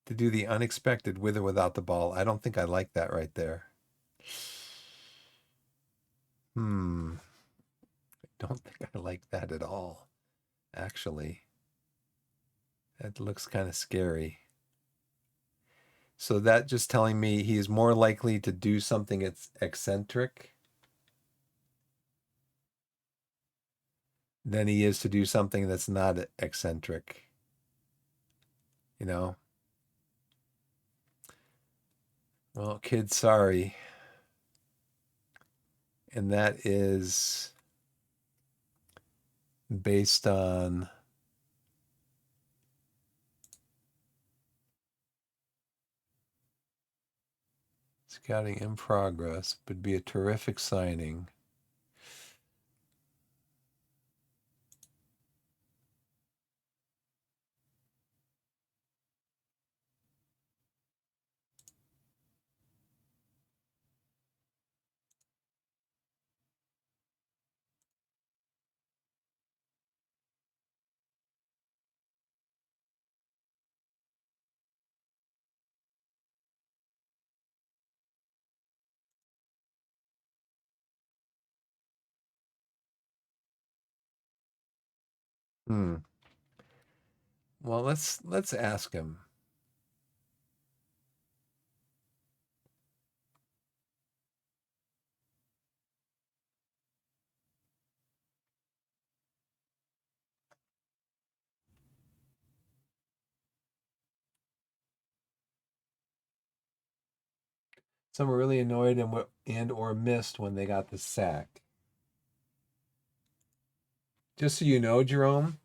to do the unexpected with or without the ball. I don't think I like that right there. I don't think I like that at all, actually. That looks kind of scary. So that just telling me he is more likely to do something that's eccentric than he is to do something that's not eccentric. You know? Well, kid, sorry. And that is based on scouting in progress, would be a terrific signing. Hmm. Well, let's ask him. Some were really annoyed and or missed when they got the sack. Just so you know, Jerome,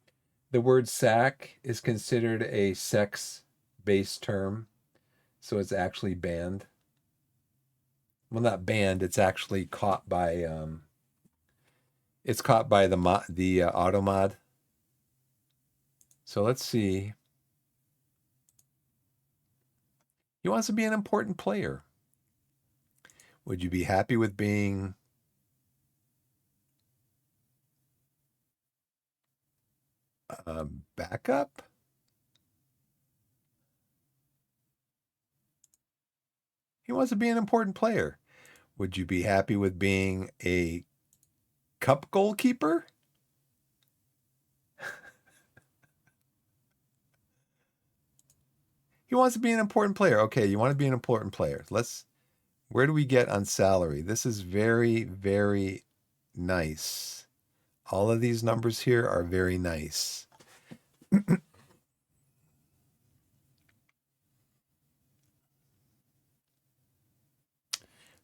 the word sack is considered a sex-based term, so it's actually banned. Well, not banned. It's actually caught by it's caught by the auto mod. So let's see. He wants to be an important player. Would you be happy with being a backup? He wants to be an important player. Would you be happy with being a cup goalkeeper? He wants to be an important player. Okay, you want to be an important player. Where do we get on salary? This is very, very nice. All of these numbers here are very nice.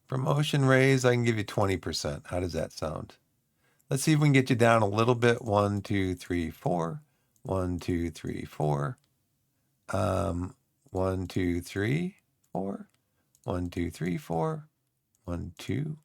Promotion raise, I can give you 20%. How does that sound? Let's see if we can get you down a little bit. 1, 2, 3, 4. 1, 2, 3, 4. 1, 2, 3, 4. 1, 2, 3, 4. 1, 2.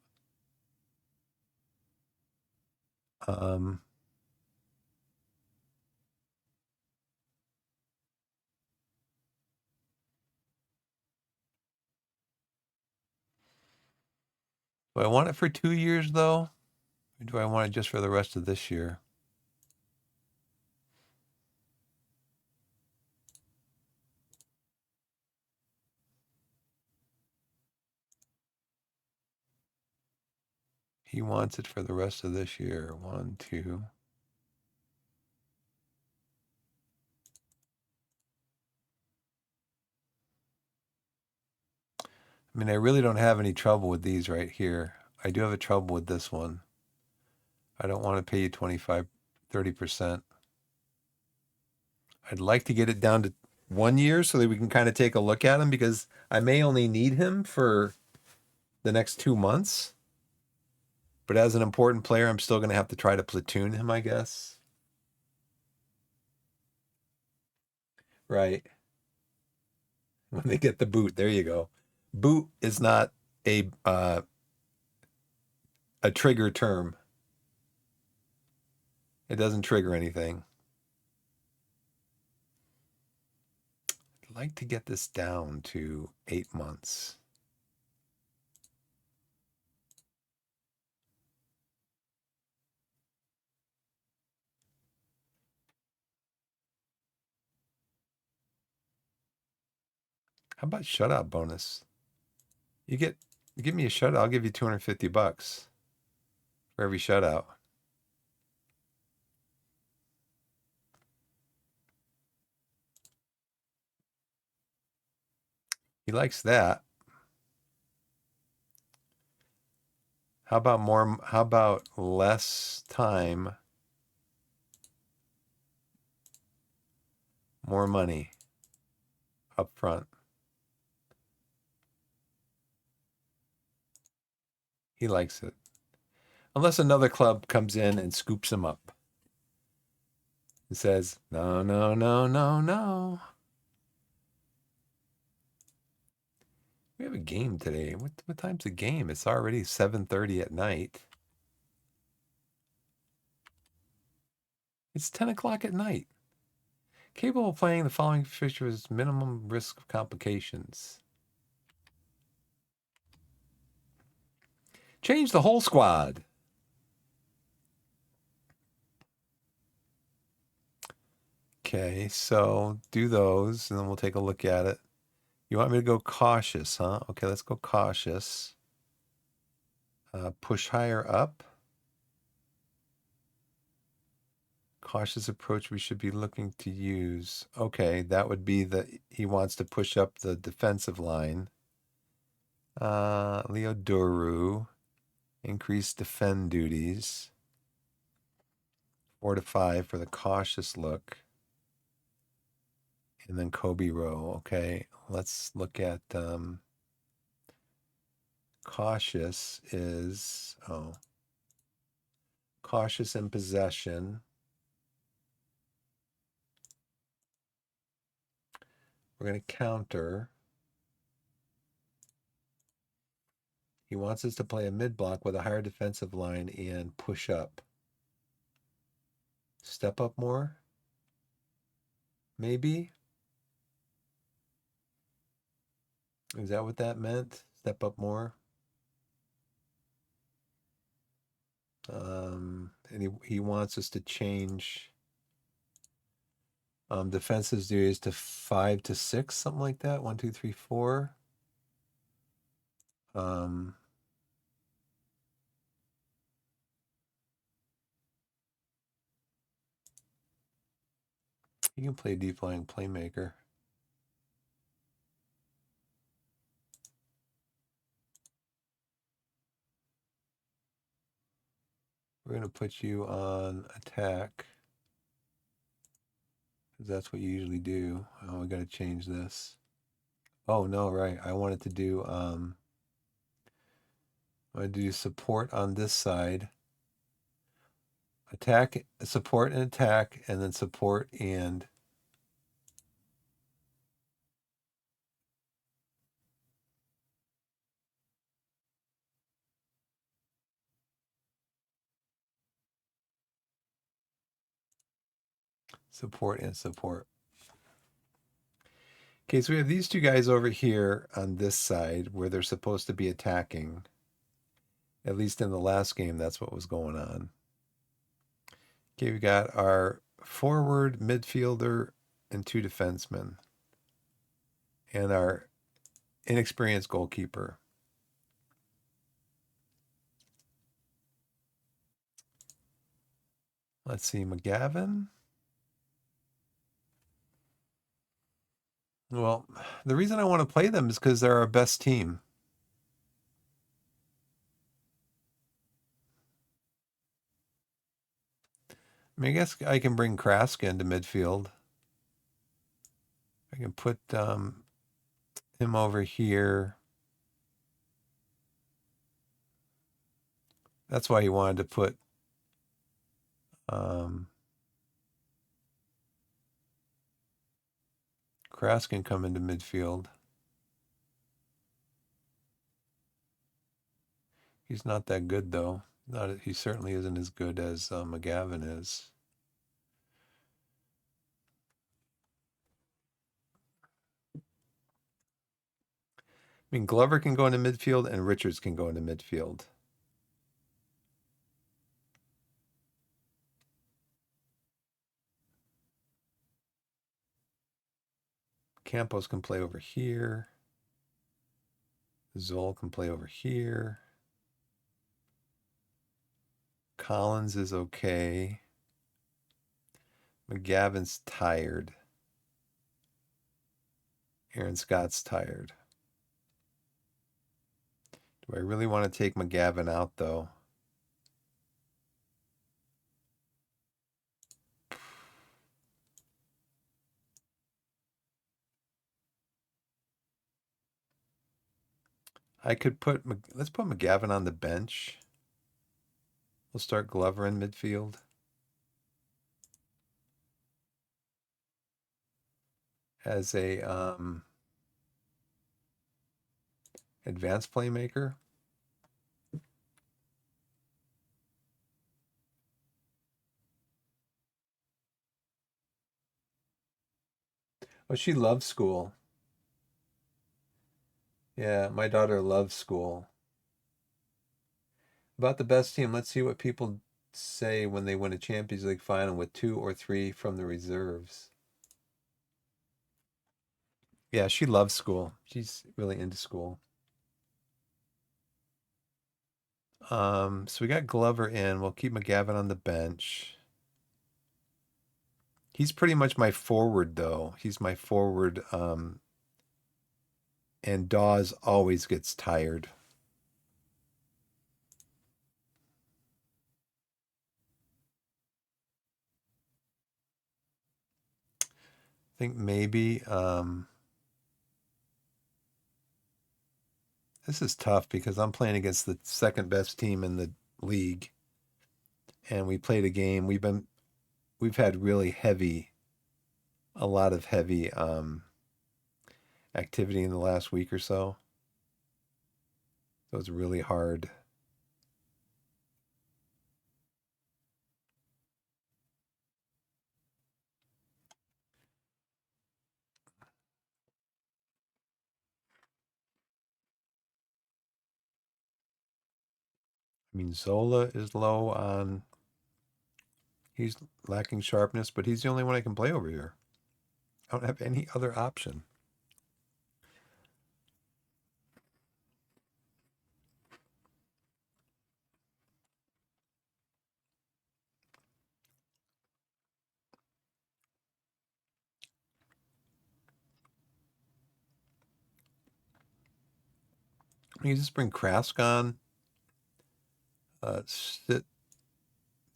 Do I want it for 2 years though? Or do I want it just for the rest of this year? He wants it for the rest of this year. 1, 2. I mean, I really don't have any trouble with these right here. I do have a trouble with this one. I don't want to pay you 25, 30%. I'd like to get it down to 1 year so that we can kind of take a look at him, because I may only need him for the next 2 months. But as an important player, I'm still going to have to try to platoon him, I guess. Right. When they get the boot, there you go. Boot is not a trigger term. It doesn't trigger anything. I'd like to get this down to 8 months. How about shutout bonus? You give me a shutout, I'll give you $250 for every shutout. He likes that. How about less time, more money up front? He likes it. Unless another club comes in and scoops him up and says, no, no, no, no, no. We have a game today. What time's the game? It's already 7:30 at night. It's 10 o'clock at night. Capable of playing the following fixtures, minimum risk of complications. Change the whole squad. Okay, so do those, and then we'll take a look at it. You want me to go cautious, huh? Okay, let's go cautious. Push higher up. Cautious approach we should be looking to use. Okay, that would be he wants to push up the defensive line. Leo Duru. Increase defend duties. 4 to 5 for the cautious look. And then Kobe Rowe. Okay, let's look at cautious is, cautious in possession. We're going to counter. He wants us to play a mid block with a higher defensive line and push up. Step up more? Maybe? Is that what that meant? Step up more? And he wants us to change defensive duties to 5 to 6, something like that. 1, 2, 3, 4. You can play deep lying playmaker. We're going to put you on attack, because that's what you usually do. Oh, I got to change this. Oh, no, right. I wanted to do, I'm going to do support on this side. Attack, support and attack, and then support and support and support. Okay, so we have these two guys over here on this side where they're supposed to be attacking. At least in the last game, that's what was going on. Okay, we got our forward, midfielder, and 2 defensemen. And our inexperienced goalkeeper. Let's see, McGavin. Well, the reason I want to play them is because they're our best team. I mean, I guess I can bring Kraska into midfield. I can put him over here. That's why he wanted to put Kraska can come into midfield. He's not that good though. He certainly isn't as good as McGavin is. I mean, Glover can go into midfield and Richards can go into midfield. Campos can play over here. Zoll can play over here. Collins is okay. McGavin's tired. Aaron Scott's tired. Do I really want to take McGavin out, though? I could let's put McGavin on the bench. We'll start Glover in midfield. As a advanced playmaker. Oh, she loves school. Yeah, my daughter loves school. About the best team, let's see what people say when they win a Champions League final with 2 or 3 from the reserves. Yeah, she loves school. She's really into school. So we got Glover in. We'll keep McGavin on the bench. He's pretty much my forward, though. He's my forward. And Dawes always gets tired. I think maybe this is tough because I'm playing against the second best team in the league. And we played a game. We've had really a lot of heavy activity in the last week or so. So it's really hard. I mean, Zola is low on, he's lacking sharpness, but he's the only one I can play over here. I don't have any other option. You just bring Krask on,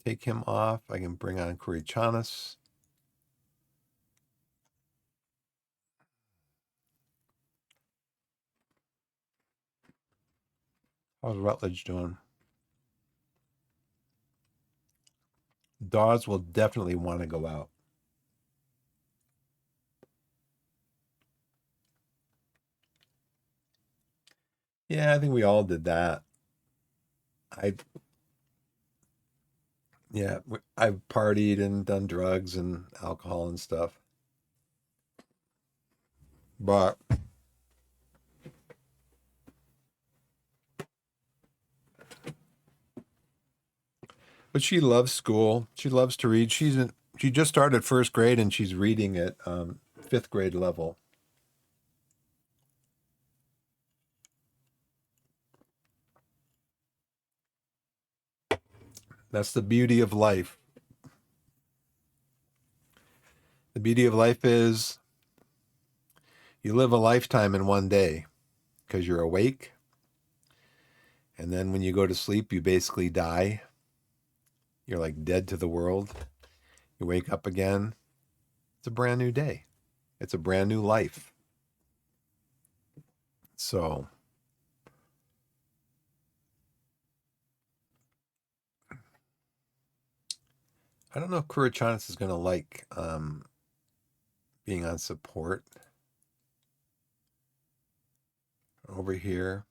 take him off. I can bring on Kurichanis. How's Rutledge doing? Dawes will definitely want to go out. Yeah, I think we all did that. Yeah, I've partied and done drugs and alcohol and stuff. But she loves school. She loves to read. She just started first grade and she's reading at fifth grade level. That's the beauty of life. The beauty of life is you live a lifetime in one day because you're awake. And then when you go to sleep, you basically die. You're like dead to the world. You wake up again. It's a brand new day. It's a brand new life. So I don't know if Kurichanis is going to like being on support over here,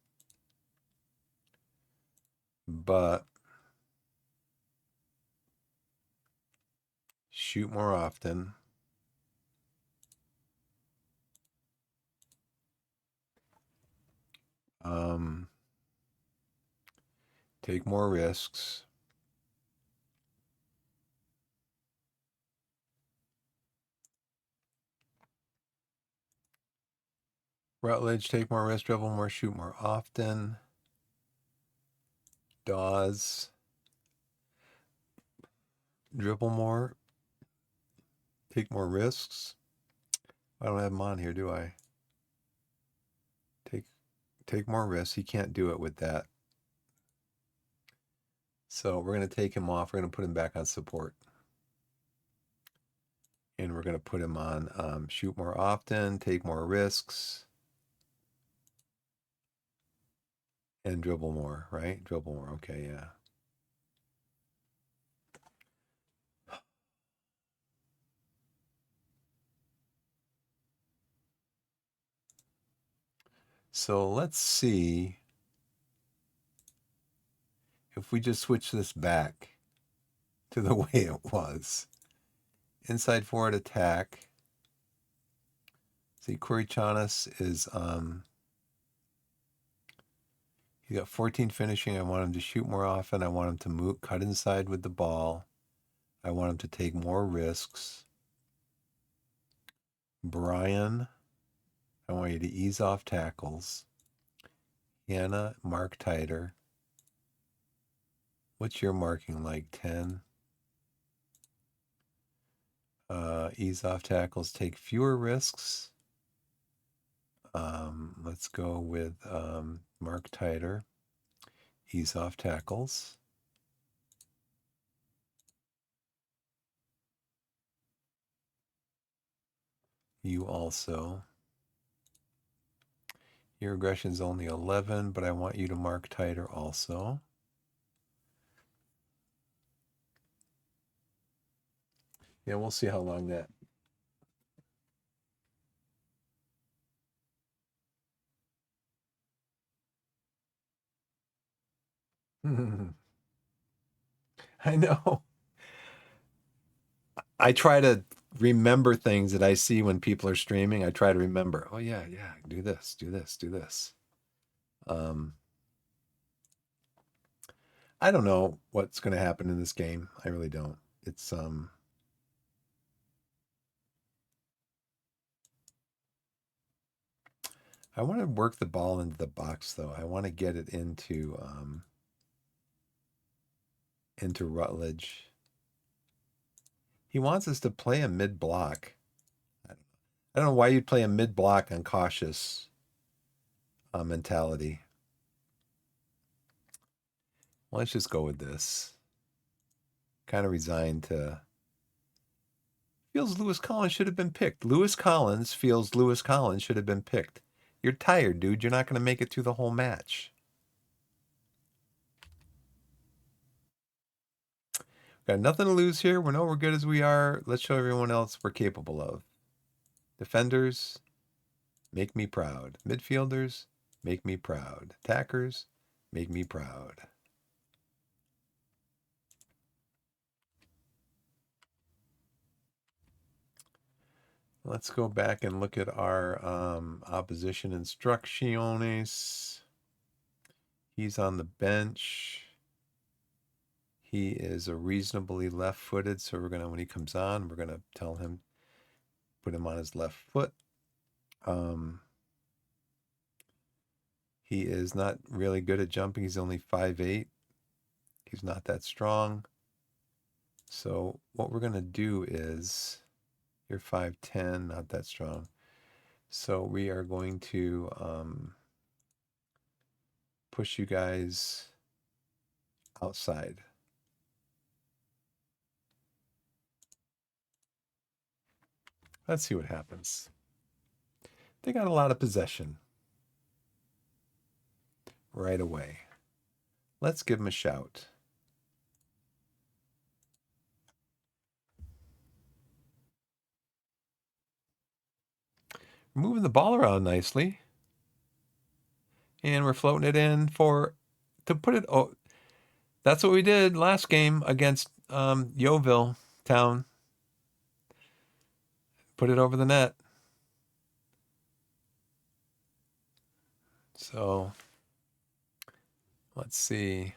but shoot more often. Take more risks. Rutledge, take more risks, dribble more, shoot more often. Dawes, dribble more, take more risks. I don't have him on here, do I? Take more risks. He can't do it with that. So we're going to take him off. We're going to put him back on support. And we're going to put him on shoot more often, take more risks, and dribble more, right? Dribble more. Okay, yeah. So let's see if we just switch this back to the way it was. Inside forward attack. See, Kurichanis is he got 14 finishing. I want him to shoot more often. I want him to move, cut inside with the ball. I want him to take more risks. Brian, I want you to ease off tackles. Hannah, mark tighter. What's your marking like? 10. Ease off tackles, take fewer risks. Let's go with mark tighter. Ease off tackles. You also. Your aggression is only 11, but I want you to mark tighter also. Yeah, we'll see how long that. I know. I try to remember things that I see when people are streaming. I try to remember, oh yeah, do this, do this, do this. I don't know what's going to happen in this game. I really don't. It's I want to work the ball into the box though. I want to get it into Rutledge. He wants us to play a mid block. I don't know why you'd play a mid block on cautious mentality. Well, let's just go with this. Kind of resigned to. Feels Lewis Collins should have been picked. Lewis Collins feels Lewis Collins should have been picked. You're tired, dude. You're not going to make it through the whole match. Got nothing to lose here. We know we're good as we are. Let's show everyone else we're capable of. Defenders, make me proud. Midfielders, make me proud. Attackers, make me proud. Let's go back and look at our opposition instrucciones. He's on the bench. He is a reasonably left-footed, so we're gonna, when he comes on, we're gonna tell him, put him on his left foot. He is not really good at jumping. He's only 5'8". He's not that strong. So what we're gonna do is, you're 5'10", not that strong. So we are going to push you guys outside. Let's see what happens. They got a lot of possession right away. Let's give them a shout. Moving the ball around nicely. And we're floating it in to put it. Oh, that's what we did last game against Yeovil Town. Put it over the net. So let's see.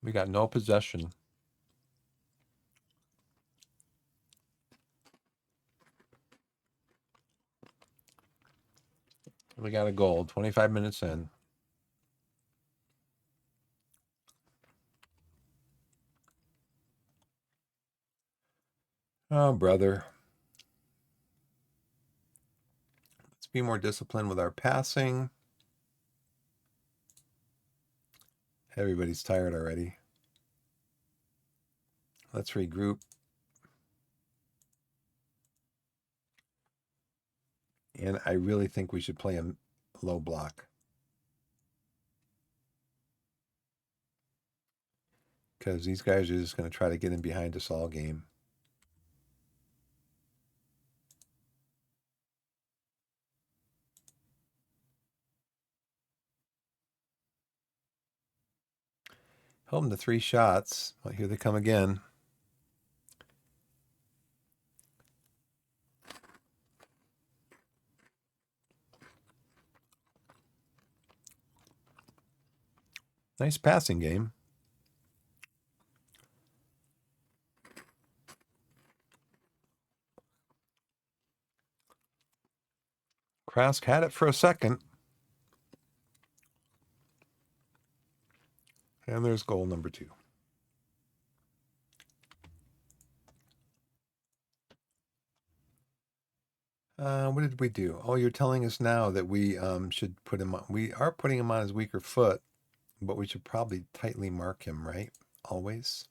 We got no possession. We got a goal 25 minutes in. Oh, brother. Let's be more disciplined with our passing. Everybody's tired already. Let's regroup. And I really think we should play a low block. Because these guys are just going to try to get in behind us all game. Home to 3 shots. Well, here they come again. Nice passing game. Krask had it for a second. And there's goal number 2. What did we do? Oh, you're telling us now that we should put him on. We are putting him on his weaker foot, but we should probably tightly mark him, right? Always.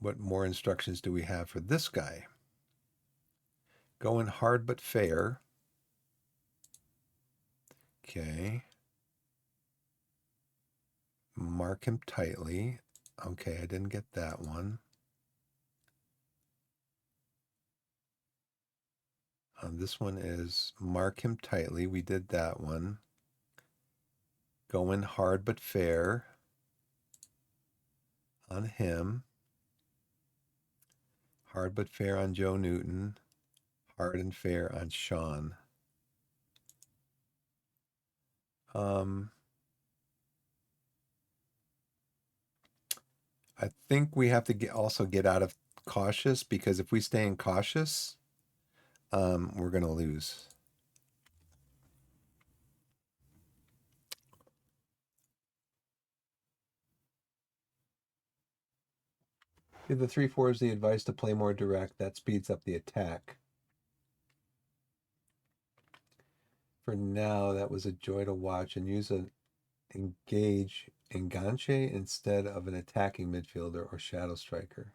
What more instructions do we have for this guy? Going hard but fair. Okay. Mark him tightly. Okay, I didn't get that one. This one is mark him tightly. We did that one. Going hard but fair on him. Hard but fair on Joe Newton. Hard and fair on Sean. I think we have to also get out of cautious, because if we stay in cautious, we're going to lose. Give the 3/4s the advice to play more direct. That speeds up the attack. For now, that was a joy to watch, and use an enganche instead of an attacking midfielder or shadow striker.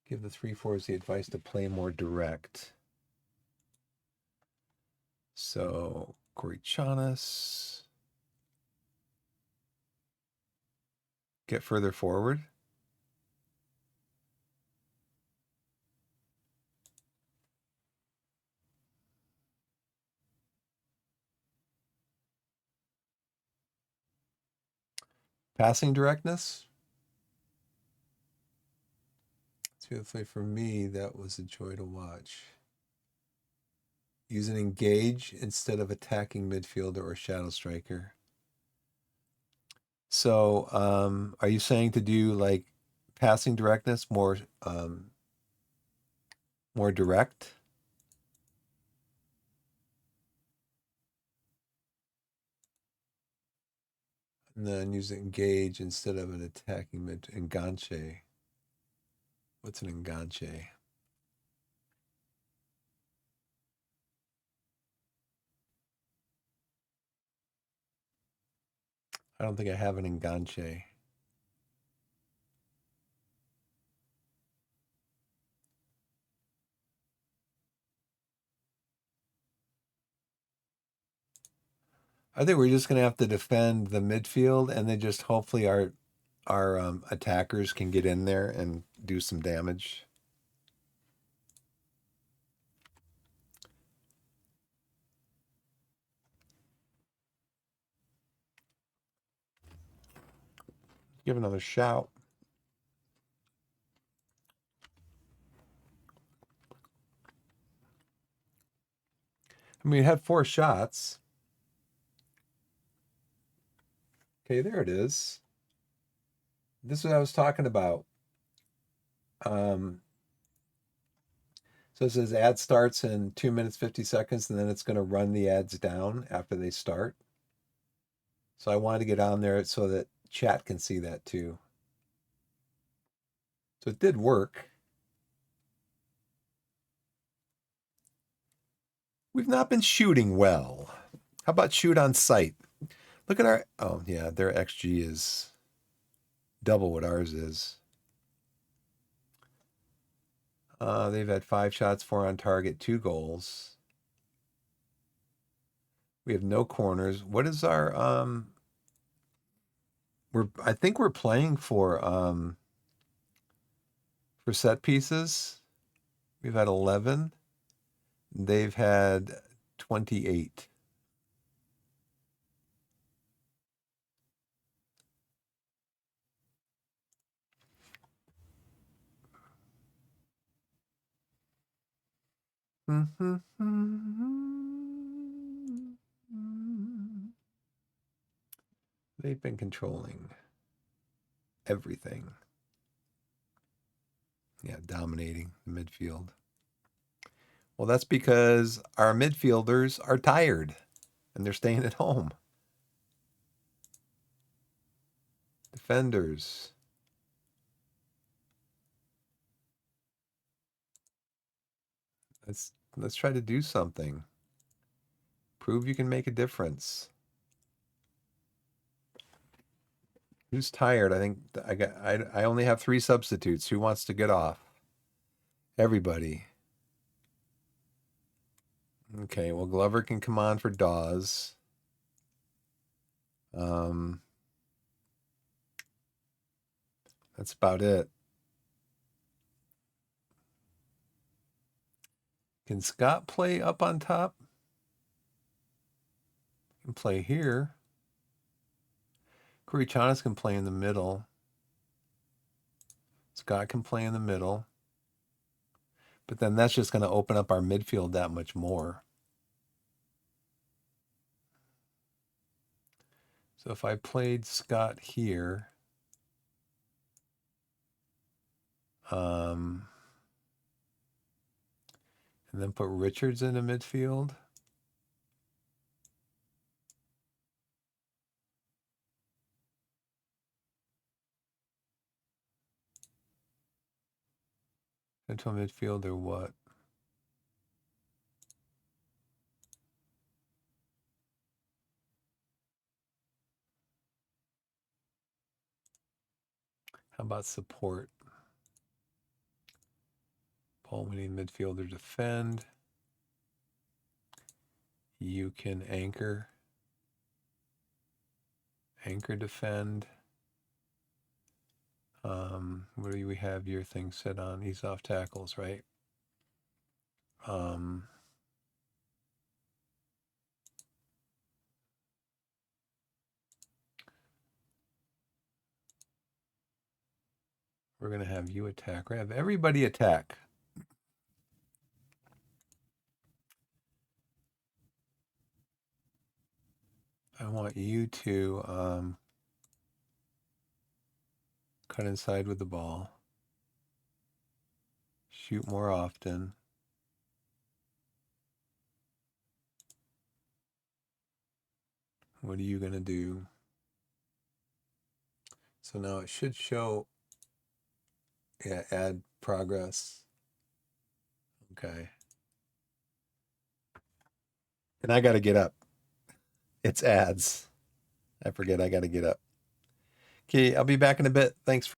Give the 3/4s the advice to play more direct. So Corichanis. Get further forward. Passing directness. Seriously, for me, that was a joy to watch. Use an engage instead of attacking midfielder or shadow striker. So, are you saying to do like passing directness more direct? And then use engage instead of an attacking enganche. What's an enganche? I don't think I have an enganche. I think we're just going to have to defend the midfield, and then just hopefully our attackers can get in there and do some damage. Give another shout. I mean, it had 4 shots. Okay, there it is. This is what I was talking about. Um, so it says ad starts in 2 minutes 50 seconds, and then it's going to run the ads down after they start. So I wanted to get on there so that chat can see that too. So it did work. We've not been shooting well. How about shoot on sight? Look at our, oh yeah, their XG is double what ours is. They've had 5 shots, 4 on target, 2 goals. We have no corners. What is our I think we're playing for set pieces. We've had 11. They've had 28. They've been controlling everything. Yeah, dominating the midfield. Well, that's because our midfielders are tired and they're staying at home. Defenders. Let's try to do something. Prove you can make a difference. Who's tired? I think I only have 3 substitutes. Who wants to get off? Everybody. Okay, well Glover can come on for Dawes. That's about it. Can Scott play up on top? Can play here. Kurichanis can play in the middle. Scott can play in the middle. But then that's just going to open up our midfield that much more. So if I played Scott here, and then put Richards in the midfield. Central midfield or what? How about support? Paul, we need midfielder defend. You can anchor. Anchor defend. What do we have your thing set on? He's off tackles, right? We're going to have you attack. We're going to have everybody attack. I want you to cut inside with the ball. Shoot more often. What are you going to do? So now it should show, yeah, add progress. Okay. And I got to get up. It's ads. I forget I got to get up. Okay, I'll be back in a bit. Thanks.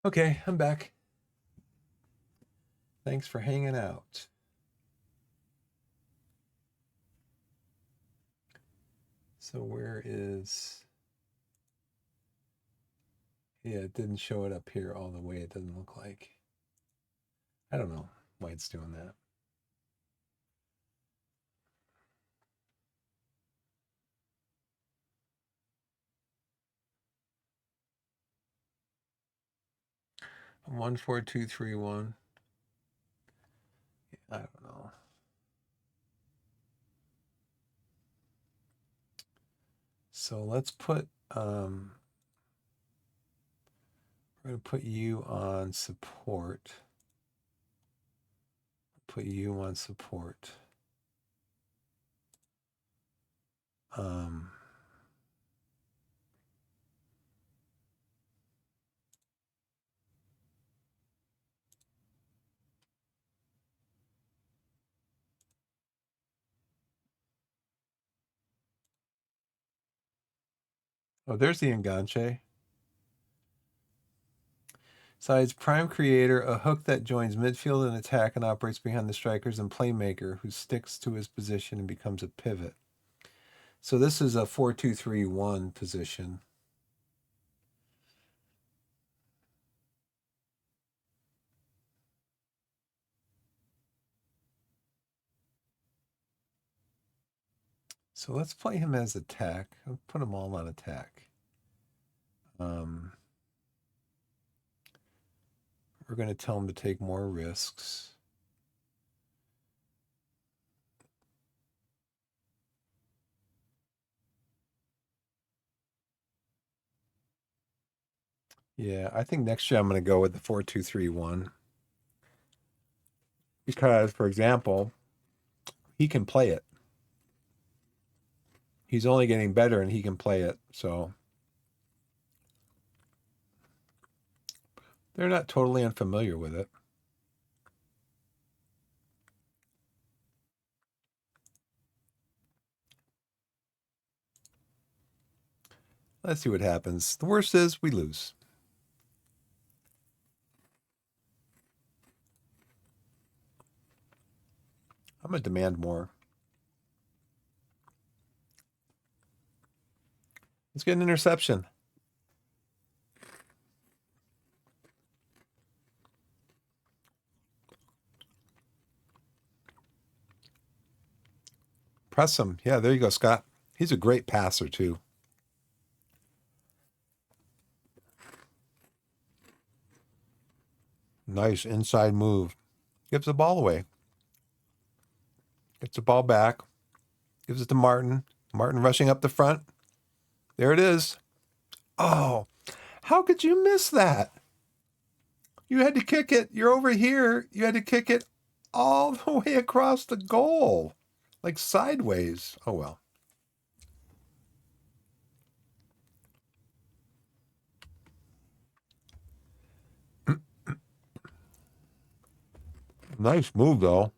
Okay, I'm back. Thanks for hanging out. So where is... Yeah, it didn't show it up here all the way. It doesn't look like. I don't know why it's doing that. I'm 14231. I don't know. So let's put we're going to put you on support. Put you on support. Um, oh, there's the enganche. Sides prime creator, a hook that joins midfield and attack and operates behind the strikers, and playmaker who sticks to his position and becomes a pivot. So this is a 4-2-3-1 position. So let's play him as attack. I'll put them all on attack. We're going to tell him to take more risks. Yeah, I think next year I'm going to go with the 4-2-3-1. Because, for example, he can play it. He's only getting better and he can play it. So they're not totally unfamiliar with it. Let's see what happens. The worst is we lose. I'm going to demand more. Let's get an interception. Press him. Yeah, there you go, Scott. He's a great passer, too. Nice inside move. Gives the ball away. Gets the ball back. Gives it to Martin. Martin rushing up the front. There it is. Oh, how could you miss that? You had to kick it. You're over here. You had to kick it all the way across the goal, like sideways. Oh, well. Nice move, though.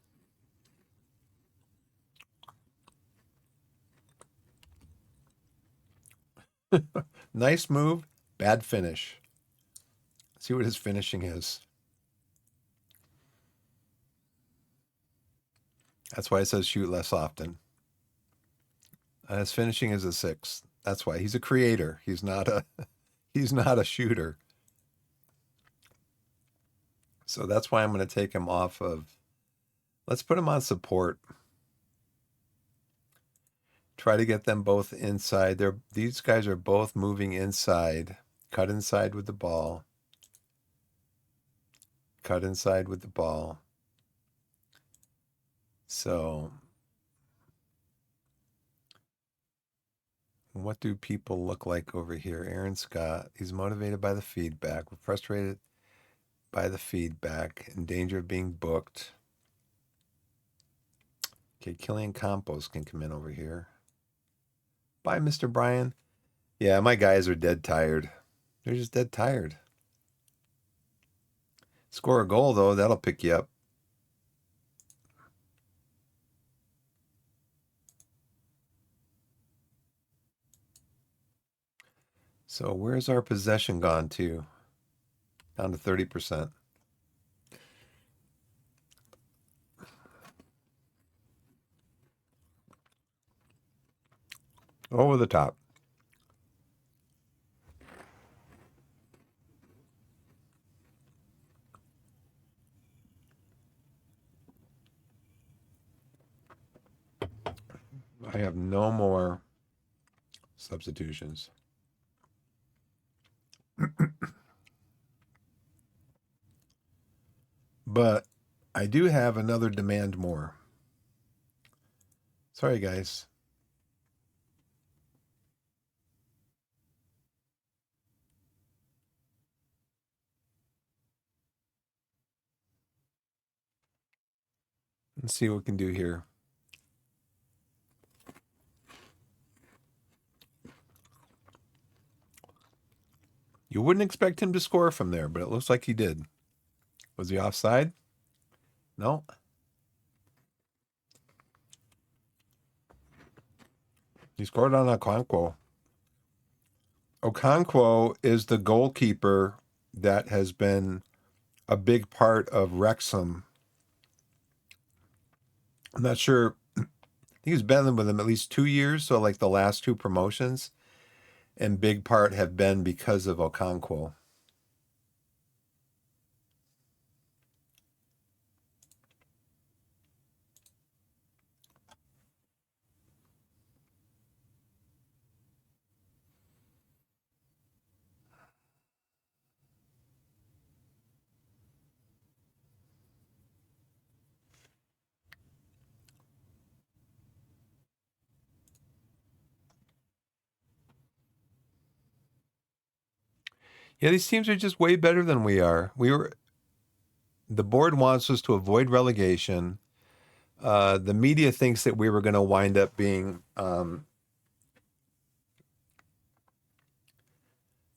Nice move. Bad finish. Let's see what his finishing is. That's why it says shoot less often. His finishing is a 6. That's why he's a creator. He's not a shooter. So that's why I'm going to take him off of. Let's put him on support. Try to get them both inside. These guys are both moving inside. Cut inside with the ball. Cut inside with the ball. So what do people look like over here? Aaron Scott, he's motivated by the feedback. We're frustrated by the feedback, in danger of being booked. Okay, Killian Campos can come in over here. Bye, Mr. Brian. Yeah, my guys are dead tired. They're just dead tired. Score a goal, though, that'll pick you up. So where's our possession gone to? Down to 30%. Over the top. I have no more substitutions. But I do have another demand more. Sorry, guys. Let's see what we can do here. You wouldn't expect him to score from there, but it looks like he did. Was he offside? No. He scored on Okonkwo. Okonkwo is the goalkeeper that has been a big part of Wrexham. I'm not sure. I think he's been with them at least 2 years, so like the last 2 promotions, and big part have been because of Okonkwo. Yeah, these teams are just way better than we are. The board wants us to avoid relegation. The media thinks that we were going to wind up being. The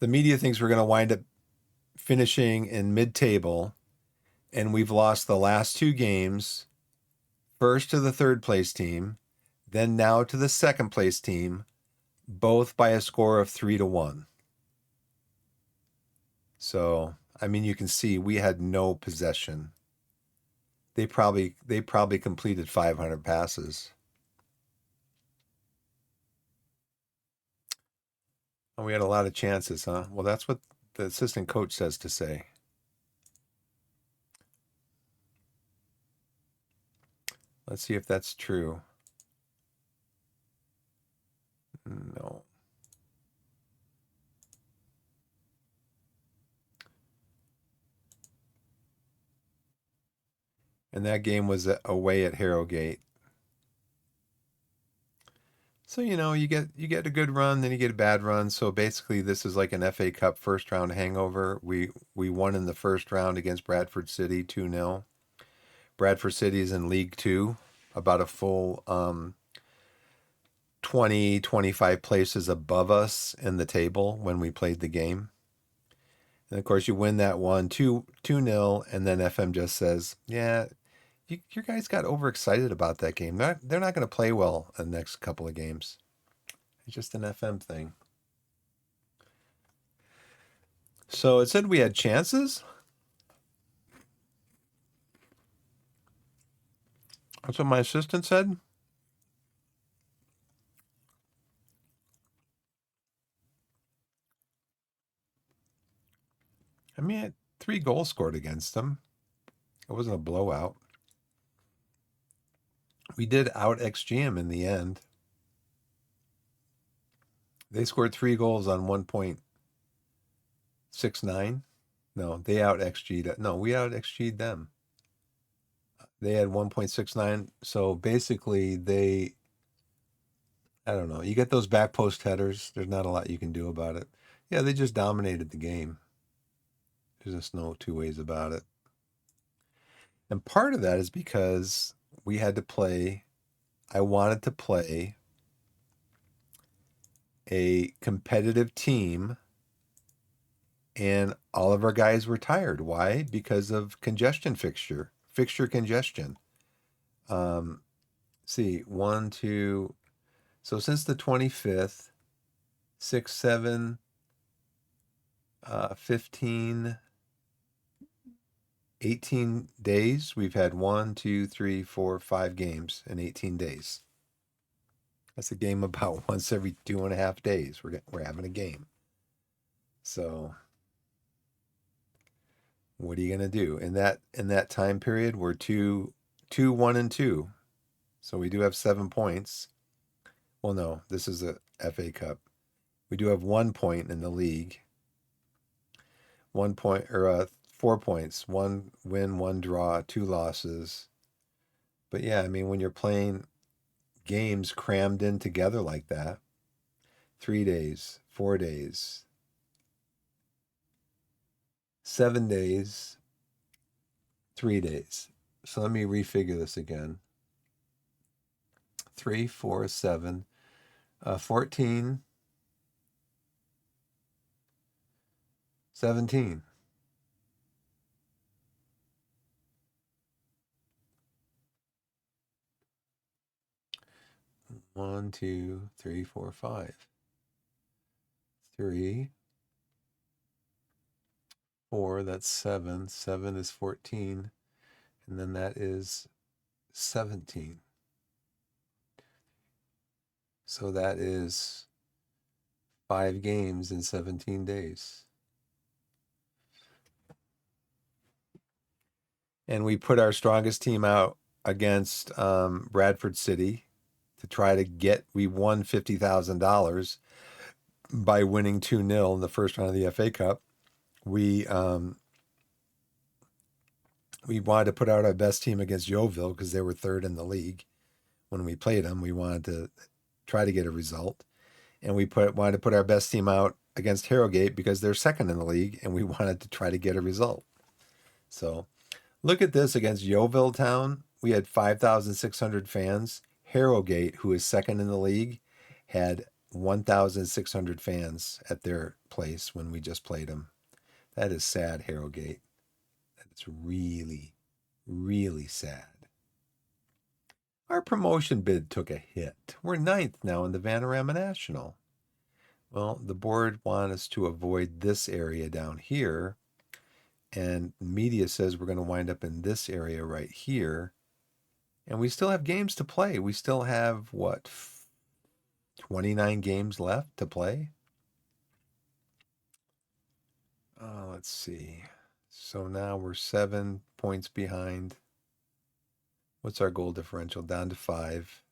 media thinks we're going to wind up finishing in mid-table, and we've lost the last 2 games. First to the 3rd place team, then now to the 2nd place team, both by a score of 3-1. So, I mean, you can see we had no possession. They probably completed 500 passes. And we had a lot of chances, huh? Well, that's what the assistant coach says to say. Let's see if that's true. No. And that game was away at Harrogate. So you get a good run, then you get a bad run. So basically, this is like an FA Cup first round hangover. We won in the first round against Bradford City 2-0. Bradford City is in League Two, about a full 20, 25 places above us in the table when we played the game. And of course, you win that one 2-0, and then FM just says, "Yeah, your guys got overexcited about that game. They're not going to play well in the next couple of games." It's just an FM thing. So it said we had chances. That's what my assistant said. I mean, I had 3 goals scored against them. It wasn't a blowout. We did out XG them in the end. They scored 3 goals on 1.69. No, they out XG'd. No, we out XG'd them. They had 1.69. So basically, I don't know. You get those back post headers. There's not a lot you can do about it. Yeah, they just dominated the game. There's just no two ways about it. And part of that is because we had to play, I wanted to play a competitive team, and all of our guys were tired. Why? Because of fixture congestion. See, 1, 2. So since the 25th, 6, 7, 15, 18 days, we've had 1, 2, 3, 4, 5 games in 18 days. That's a game about once every 2.5 days. We're having a game. So what are you gonna do in that time period? We're 1 and 2, so we do have 7 points. Well, no, this is a FA Cup. We do have 1 point in the league. 1 point or 4 points. 1 win, 1 draw, 2 losses. But yeah, I mean, when you're playing games crammed in together like that, 3 days, 4 days, 7 days, 3 days. So let me refigure this again. 3, 4, 7, 14, 17. One, 2, 3, 4, 5. 3, 4, that's 7. 7 is 14. And then that is 17. So that is 5 games in 17 days. And we put our strongest team out against Bradford City to try to we won $50,000 by winning 2-0 in the first round of the FA Cup. We wanted to put out our best team against Yeovil because they were third in the league. When we played them, we wanted to try to get a result. And we wanted to put our best team out against Harrogate because they're second in the league, and we wanted to try to get a result. So look at this against Yeovil Town. We had 5,600 fans. Harrogate, who is second in the league, had 1,600 fans at their place when we just played them. That is sad, Harrogate. That's really, really sad. Our promotion bid took a hit. We're 9th now in the Vanarama National. Well, the board wanted us to avoid this area down here, and media says we're going to wind up in this area right here. And we still have games to play. We still have, what, 29 games left to play? Let's see. So now we're 7 points behind. What's our goal differential? Down to 5.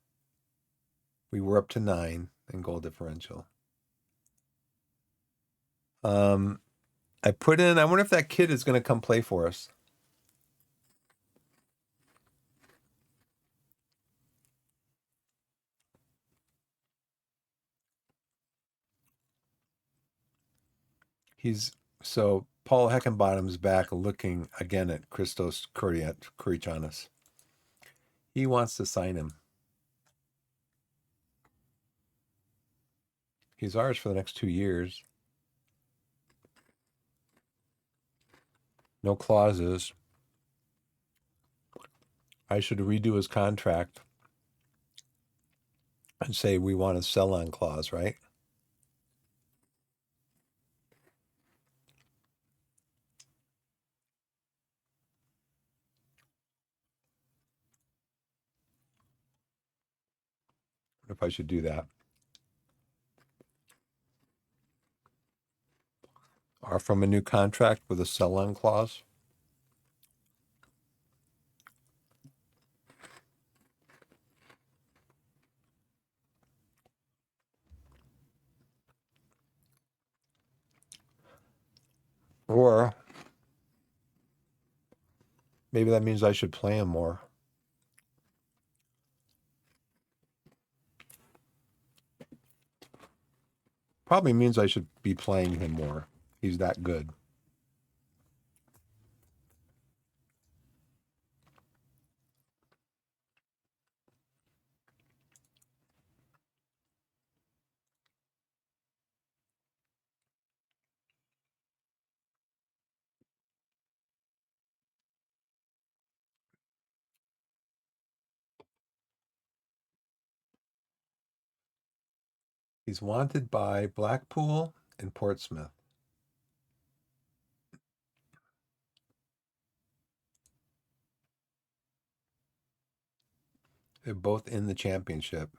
We were up to 9 in goal differential. I put in, I wonder if that kid is going to come play for us. So Paul Heckenbottom's back looking again at Christos Kourichanis. He wants to sign him. He's ours for the next 2 years. No clauses. I should redo his contract and say we want a sell-on clause, right? If I should do that. Or from a new contract with a sell-on clause. Or maybe that means I should play him more. Probably means I should be playing him more. He's that good. He's wanted by Blackpool and Portsmouth. They're both in the championship.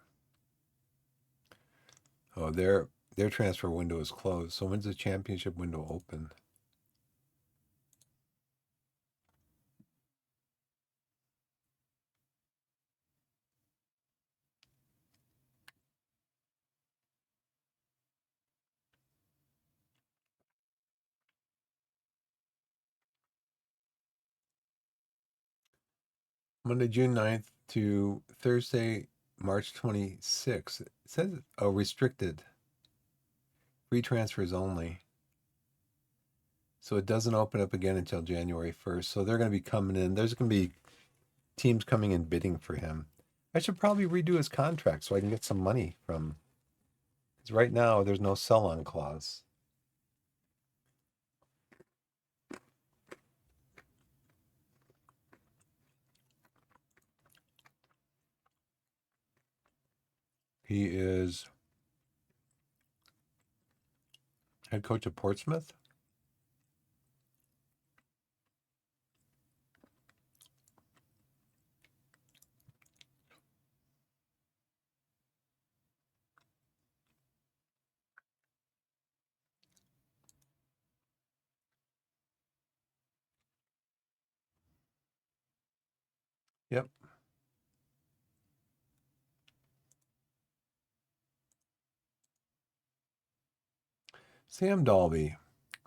Oh, their transfer window is closed. So when's the championship window open? Monday, June 9th to Thursday, March 26th. It says, oh, restricted. Free transfers only. So it doesn't open up again until January 1st. So they're going to be coming in. There's going to be teams coming in bidding for him. I should probably redo his contract so I can get some money from. Because right now there's no sell-on clause. He is head coach of Portsmouth. Yep. Sam Dalby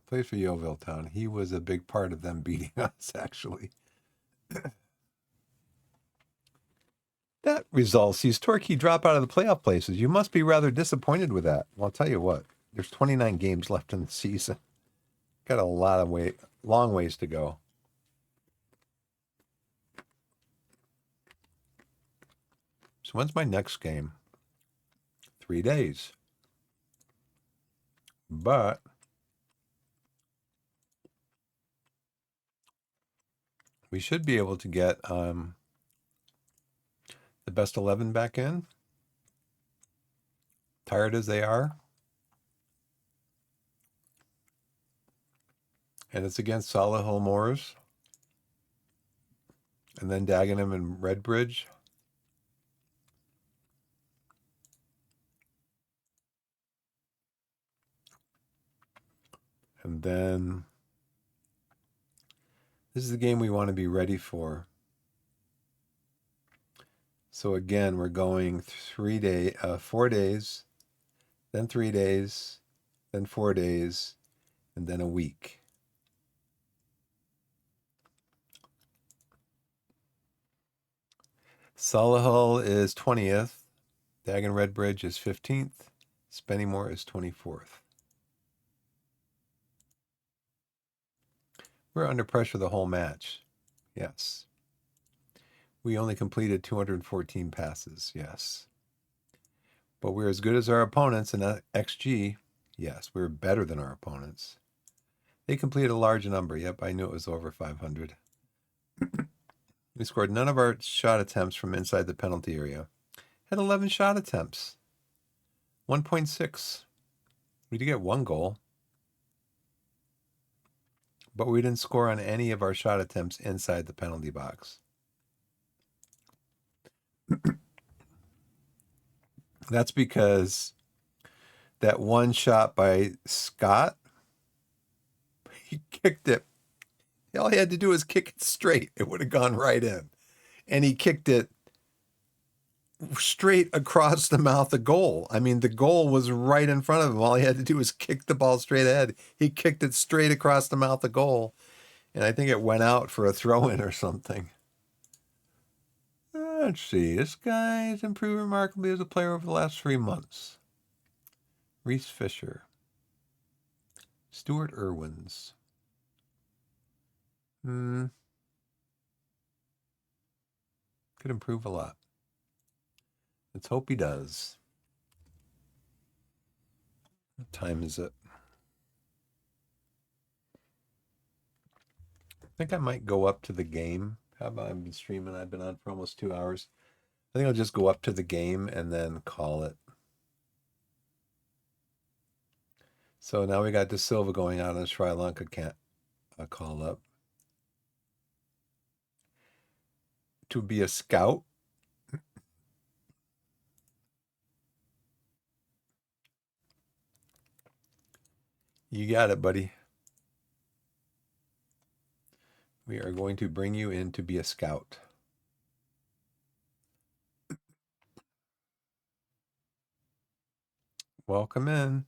plays for Yeovil Town. He was a big part of them beating us, actually. That result sees Torquay drop out of the playoff places. You must be rather disappointed with that. Well, I'll tell you what, there's 29 games left in the season. Got a lot of long ways to go. So when's my next game? 3 days. But we should be able to get the best 11 back in. Tired as they are. And it's against Solihull Moors. And then Dagenham and Redbridge. And then this is the game we want to be ready for. So again, we're going 4 days, then 3 days, then 4 days, and then a week. Solihull is 20th. Dagen Redbridge is 15th. Spennymoor is 24th. We're under pressure the whole match. Yes. We only completed 214 passes. Yes. But we're as good as our opponents in XG. Yes, we're better than our opponents. They completed a large number. Yep, I knew it was over 500. We scored none of our shot attempts from inside the penalty area. Had 11 shot attempts. 1.6. We did get 1 goal. But we didn't score on any of our shot attempts inside the penalty box. That's because that one shot by Scott, he kicked it. All he had to do was kick it straight. It would have gone right in. And he kicked it straight across the mouth of goal. I mean, the goal was right in front of him. All he had to do was kick the ball straight ahead. He kicked it straight across the mouth of goal. And I think it went out for a throw-in or something. Let's see. This guy's improved remarkably as a player over the last 3 months. Reese Fisher. Stuart Irwins. Could improve a lot. Let's hope he does. What time is it? I think I might go up to the game. How about I've been streaming? I've been on for almost 2 hours. I think I'll just go up to the game and then call it. So now we got De Silva going out on a Sri Lanka call up. To be a scout. You got it, buddy. We are going to bring you in to be a scout. Welcome in.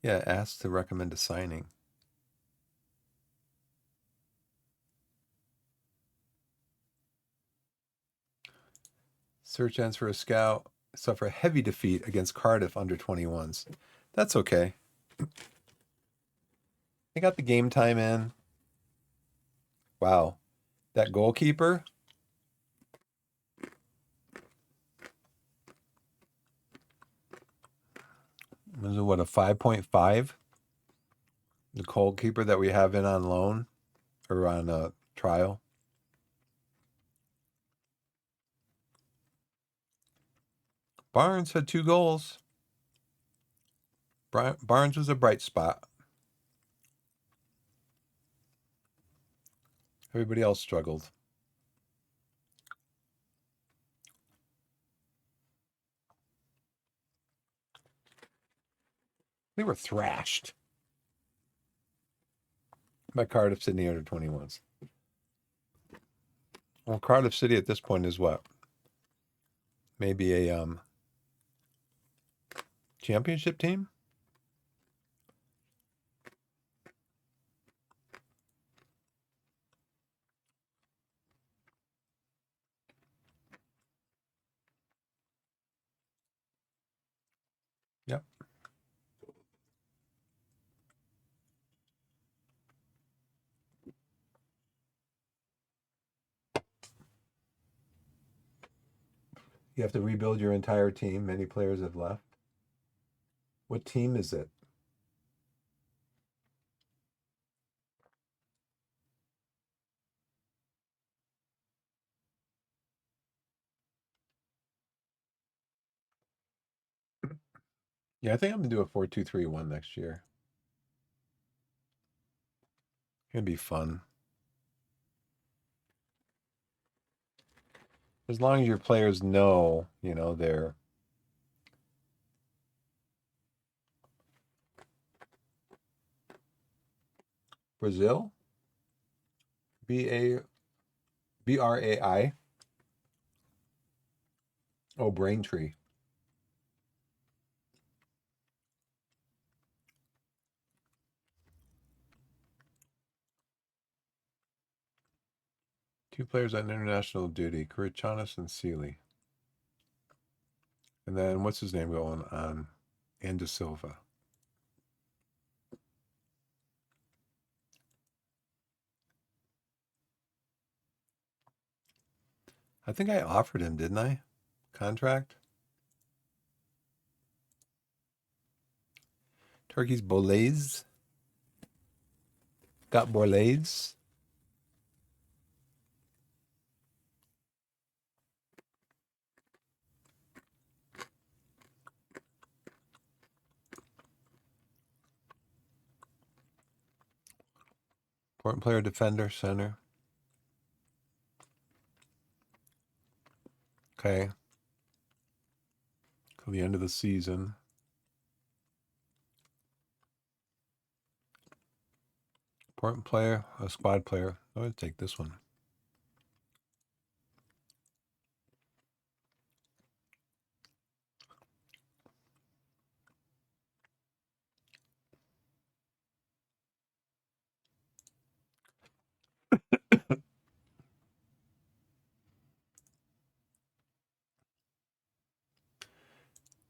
Yeah, ask to recommend a signing. Search ends for a scout. Suffer a heavy defeat against Cardiff under 21s. That's okay. They got the game time in. Wow. That goalkeeper. Was it what, a 5.5? The goalkeeper that we have in on loan or on a trial. Barnes had 2 goals. Barnes was a bright spot. Everybody else struggled. They were thrashed by Cardiff City under 21s. Well, Cardiff City at this point is what? Maybe a championship team? Yep. You have to rebuild your entire team. Many players have left. What team is it? Yeah, I think I'm gonna do a 4-2-3-1 next year. It'd be fun. As long as your players know, they're Brazil, Brai. Oh, Braintree. Two players on international duty, Kirichanis and Sealy. And then what's his name going on? And De Silva. I think I offered him, didn't I? Contract. Turkey's Bolays. Got Bolays. Important player, defender, center. Okay. Till the end of the season. Important player, a squad player. I'm going to take this one.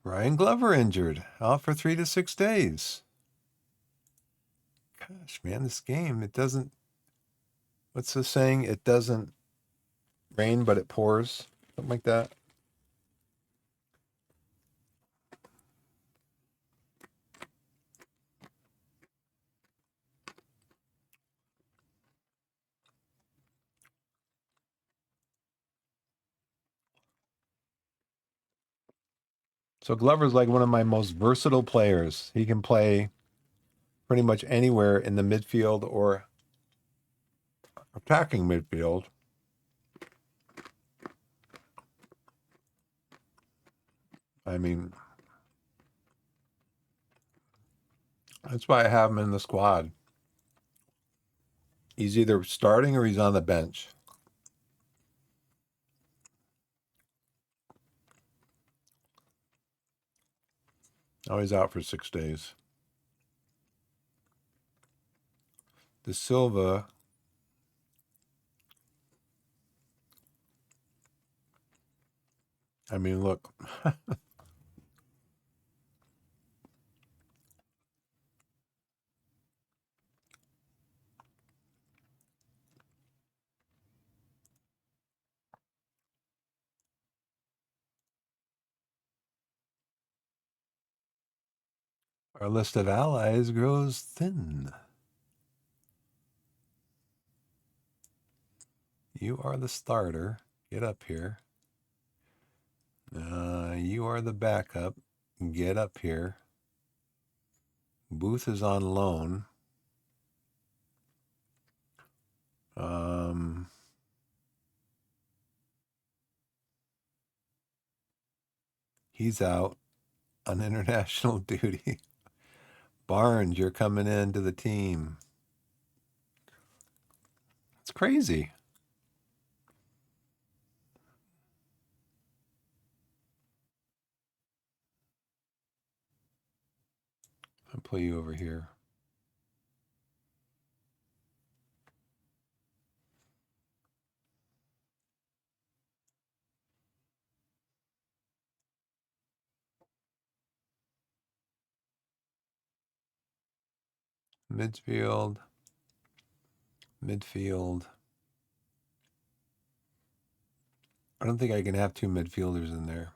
Ryan Glover injured, out for 3 to 6 days. Gosh, man, this game, it doesn't, what's the saying? It doesn't rain, but it pours. Something like that. So Glover's like one of my most versatile players. He can play pretty much anywhere in the midfield or attacking midfield. I mean, that's why I have him in the squad. He's either starting or he's on the bench. Oh, he's out for 6 days. De Silva. I mean, look. Our list of allies grows thin. You are the starter. Get up here. You are the backup. Get up here. Booth is on loan. He's out on international duty. Barnes, you're coming into the team. It's crazy. I'll play you over here. Midfield. I don't think I can have two midfielders in there.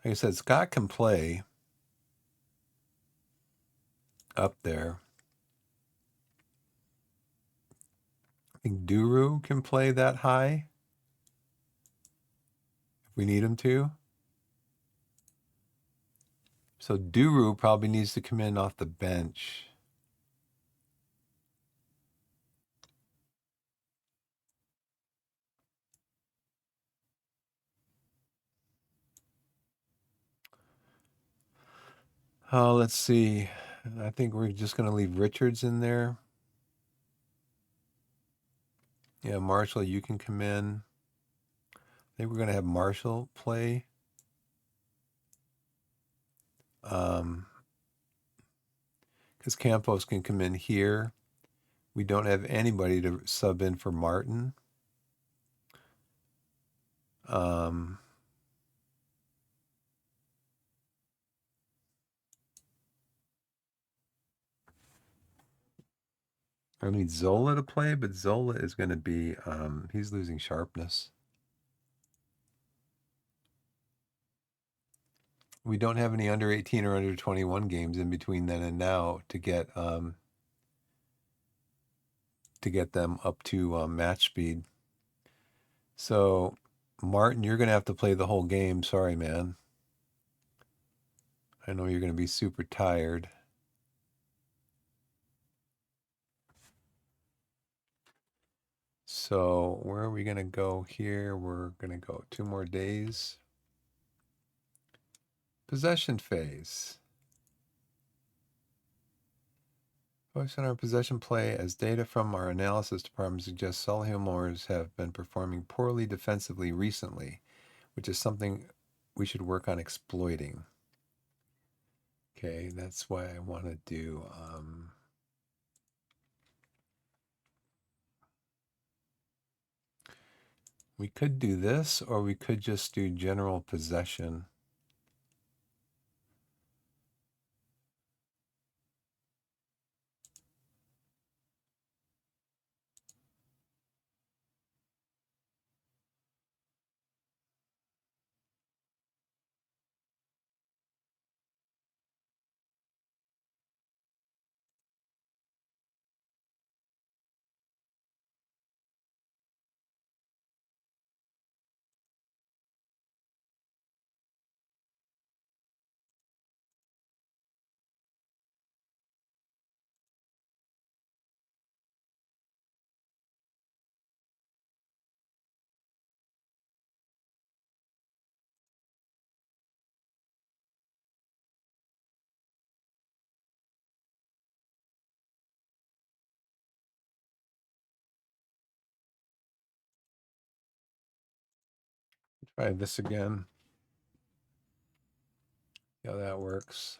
Like I said, Scott can play up there. I think Duru can play that high if we need him to. So Duru probably needs to come in off the bench. Let's see. I think we're just going to leave Richards in there. Yeah, Marshall, you can come in. I think we're going to have Marshall play. Because Campos can come in here. We don't have anybody to sub in for Martin. Um, I need Zola to play, but Zola is going to be, he's losing sharpness. We don't have any under 18 or under 21 games in between then and now to get them up to match speed. So, Martin, you're going to have to play the whole game. Sorry, man. I know you're going to be super tired. So, where are we going to go here? We're going to go 2 more days. Possession phase. Focus on our possession play as data from our analysis department suggests Sohomore's have been performing poorly defensively recently, which is something we should work on exploiting. Okay, that's why I want to do we could do this, or we could just do general possession. Try this again. See how that works.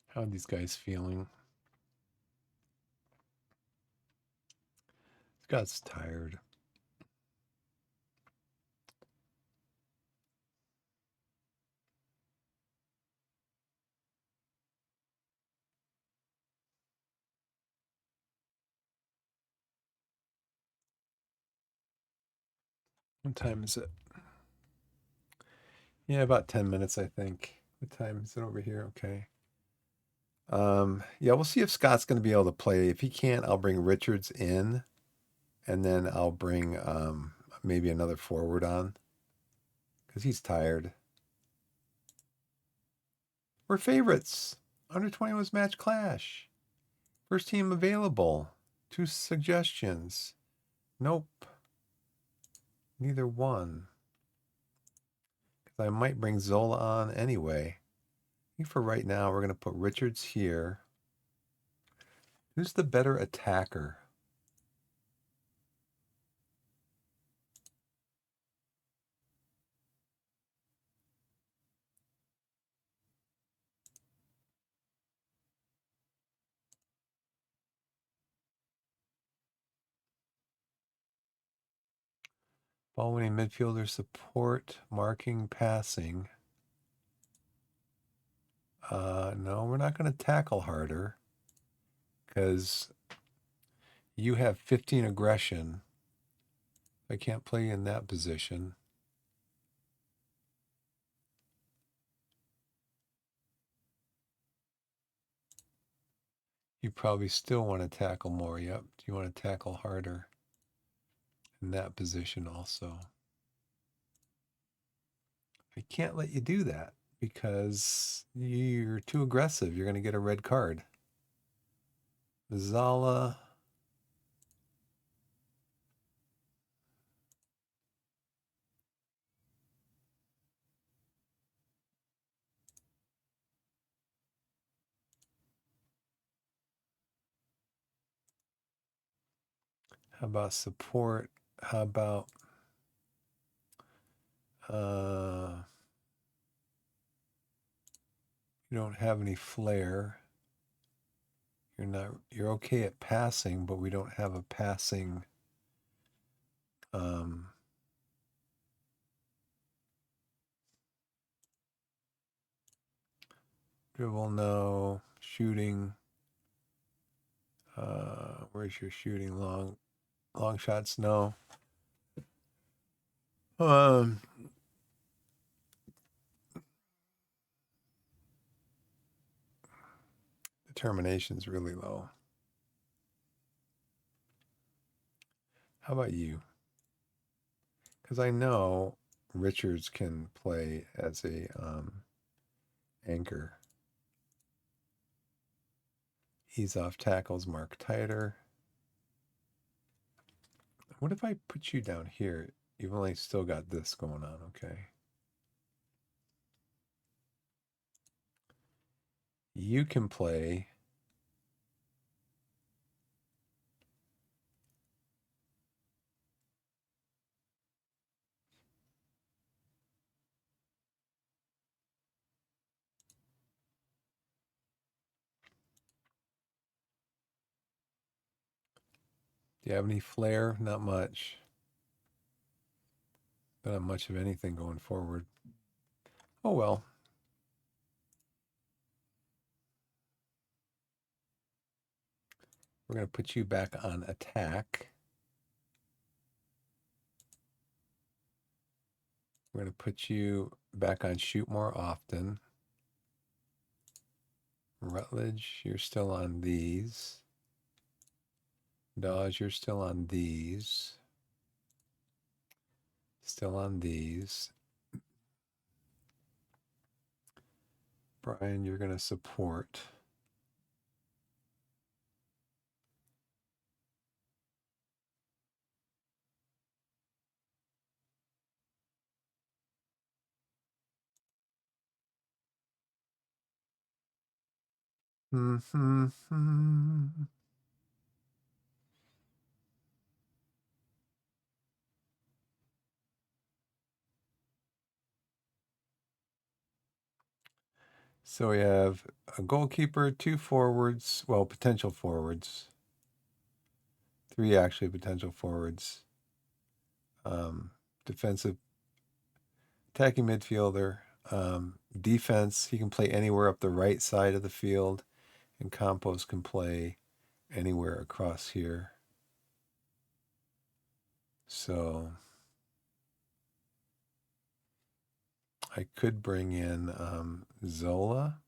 How are these guys feeling? Scott's tired. What time is it? Yeah, about 10 minutes, I think. What time is it over here? Okay. Yeah, we'll see if Scott's going to be able to play. If he can't, I'll bring Richards in, and then I'll bring maybe another forward on because he's tired. We're favorites. Under 21's match clash. First team available. 2 suggestions. Nope. Neither one. Because I might bring Zola on anyway. I think for right now, we're going to put Richards here. Who's the better attacker? Ball winning midfielder support, marking, passing. No, we're not going to tackle harder because you have 15 aggression. I can't play in that position. You probably still want to tackle more. Yep. You want to tackle harder in that position also. I can't let you do that because you're too aggressive. You're going to get a red card. Zala. How about support? How about you don't have any flair. You're okay at passing, but we don't have a passing um dribble, no. Shooting. Where's your shooting? Long shots, no. Um Determination's really low. How about you? Because I know Richards can play as a anchor. Ease off tackles, mark tighter. What if I put you down here? You've only still got this going on, okay? You can play. Do you have any flair? Not much. Don't have much of anything going forward. Oh well. We're going to put you back on attack. We're going to put you back on shoot more often. Rutledge, you're still on these. Dawes, you're still on these. Still on these. Brian, you're going to support. So we have a goalkeeper, 2 forwards, well, potential forwards. 3 actually potential forwards. Defensive, attacking midfielder. Defense, he can play anywhere up the right side of the field, and Campos can play anywhere across here. So I could bring in Zola.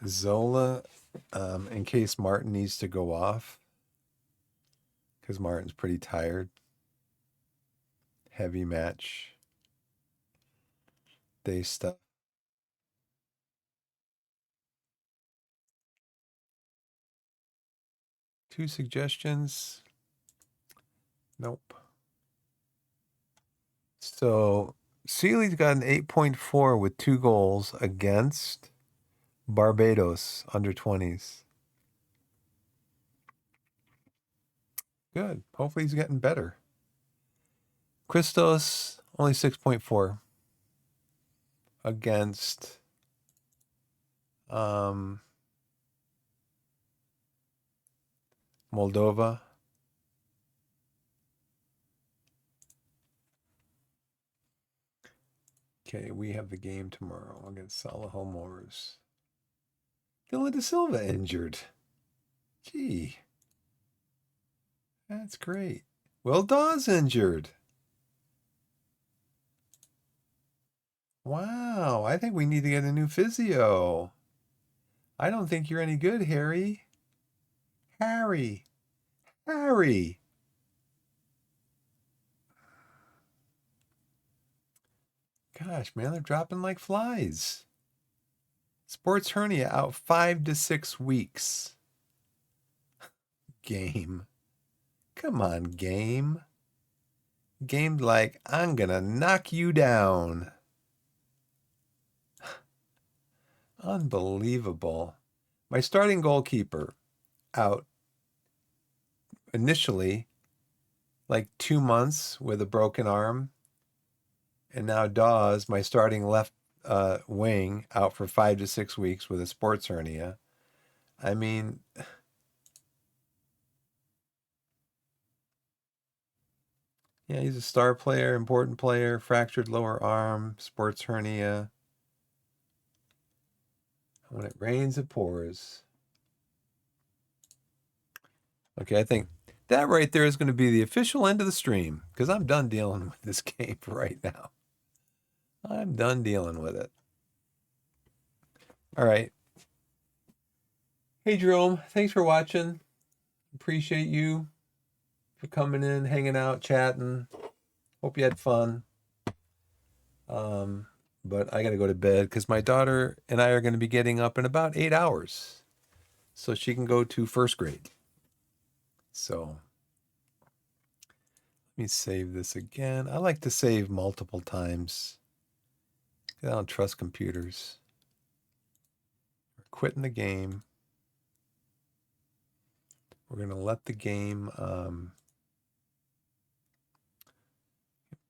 Zola, in case Martin needs to go off, because Martin's pretty tired. Heavy match day stuff. Two suggestions. Nope. So Sealy's got an 8.4 with 2 goals against Barbados under 20s. Good. Hopefully he's getting better. Christos only 6.4 against Moldova. Okay, we have the game tomorrow against Salaho Moors. Dylan De Silva injured. Gee. That's great. Will Dawes injured. Wow, I think we need to get a new physio. I don't think you're any good, Harry. Harry. Harry. Gosh, man, they're dropping like flies. Sports hernia out 5 to 6 weeks. Game. Come on, game. Game like, I'm gonna knock you down. Unbelievable. My starting goalkeeper out initially like 2 months with a broken arm. And now Dawes, my starting left wing, out for 5 to 6 weeks with a sports hernia. I mean, yeah, he's a star player, important player, fractured lower arm, sports hernia. When it rains, it pours. Okay, I think that right there is going to be the official end of the stream because I'm done dealing with this game right now. I'm done dealing with it. All right. Hey, Jerome, thanks for watching. Appreciate you for coming in, hanging out, chatting. Hope you had fun. But I got to go to bed because my daughter and I are going to be getting up in about 8 hours so she can go to first grade. So let me save this again. I like to save multiple times. I don't trust computers. We're quitting the game. We're going to let the game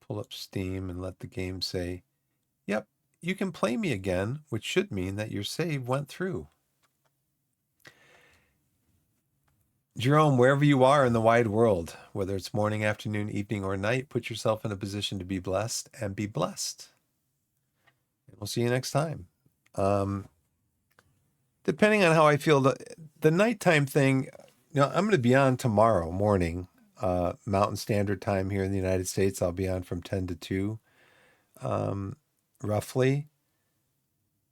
pull up Steam and let the game say, yep, you can play me again, which should mean that your save went through. Jerome, wherever you are in the wide world, whether it's morning, afternoon, evening, or night, put yourself in a position to be blessed and be blessed. And we'll see you next time. Depending on how I feel, the nighttime thing, I'm going to be on tomorrow morning, Mountain Standard Time here in the United States. I'll be on from 10 to 2, roughly.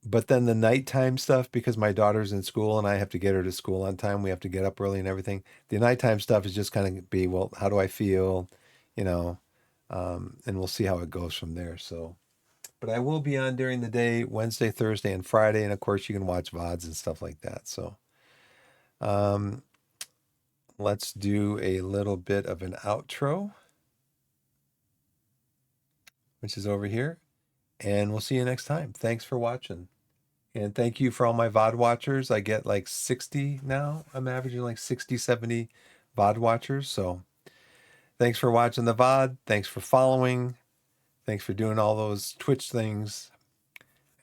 But then the nighttime stuff, because my daughter's in school and I have to get her to school on time, we have to get up early and everything. The nighttime stuff is just kind of be, well, how do I feel, and we'll see how it goes from there. So, but I will be on during the day, Wednesday, Thursday, and Friday. And of course you can watch VODs and stuff like that. So, let's do a little bit of an outro, which is over here. And we'll see you next time. Thanks for watching. And thank you for all my VOD watchers. I get like 60 now. I'm averaging like 60, 70 VOD watchers. So thanks for watching the VOD. Thanks for following. Thanks for doing all those Twitch things.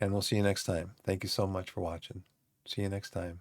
And we'll see you next time. Thank you so much for watching. See you next time.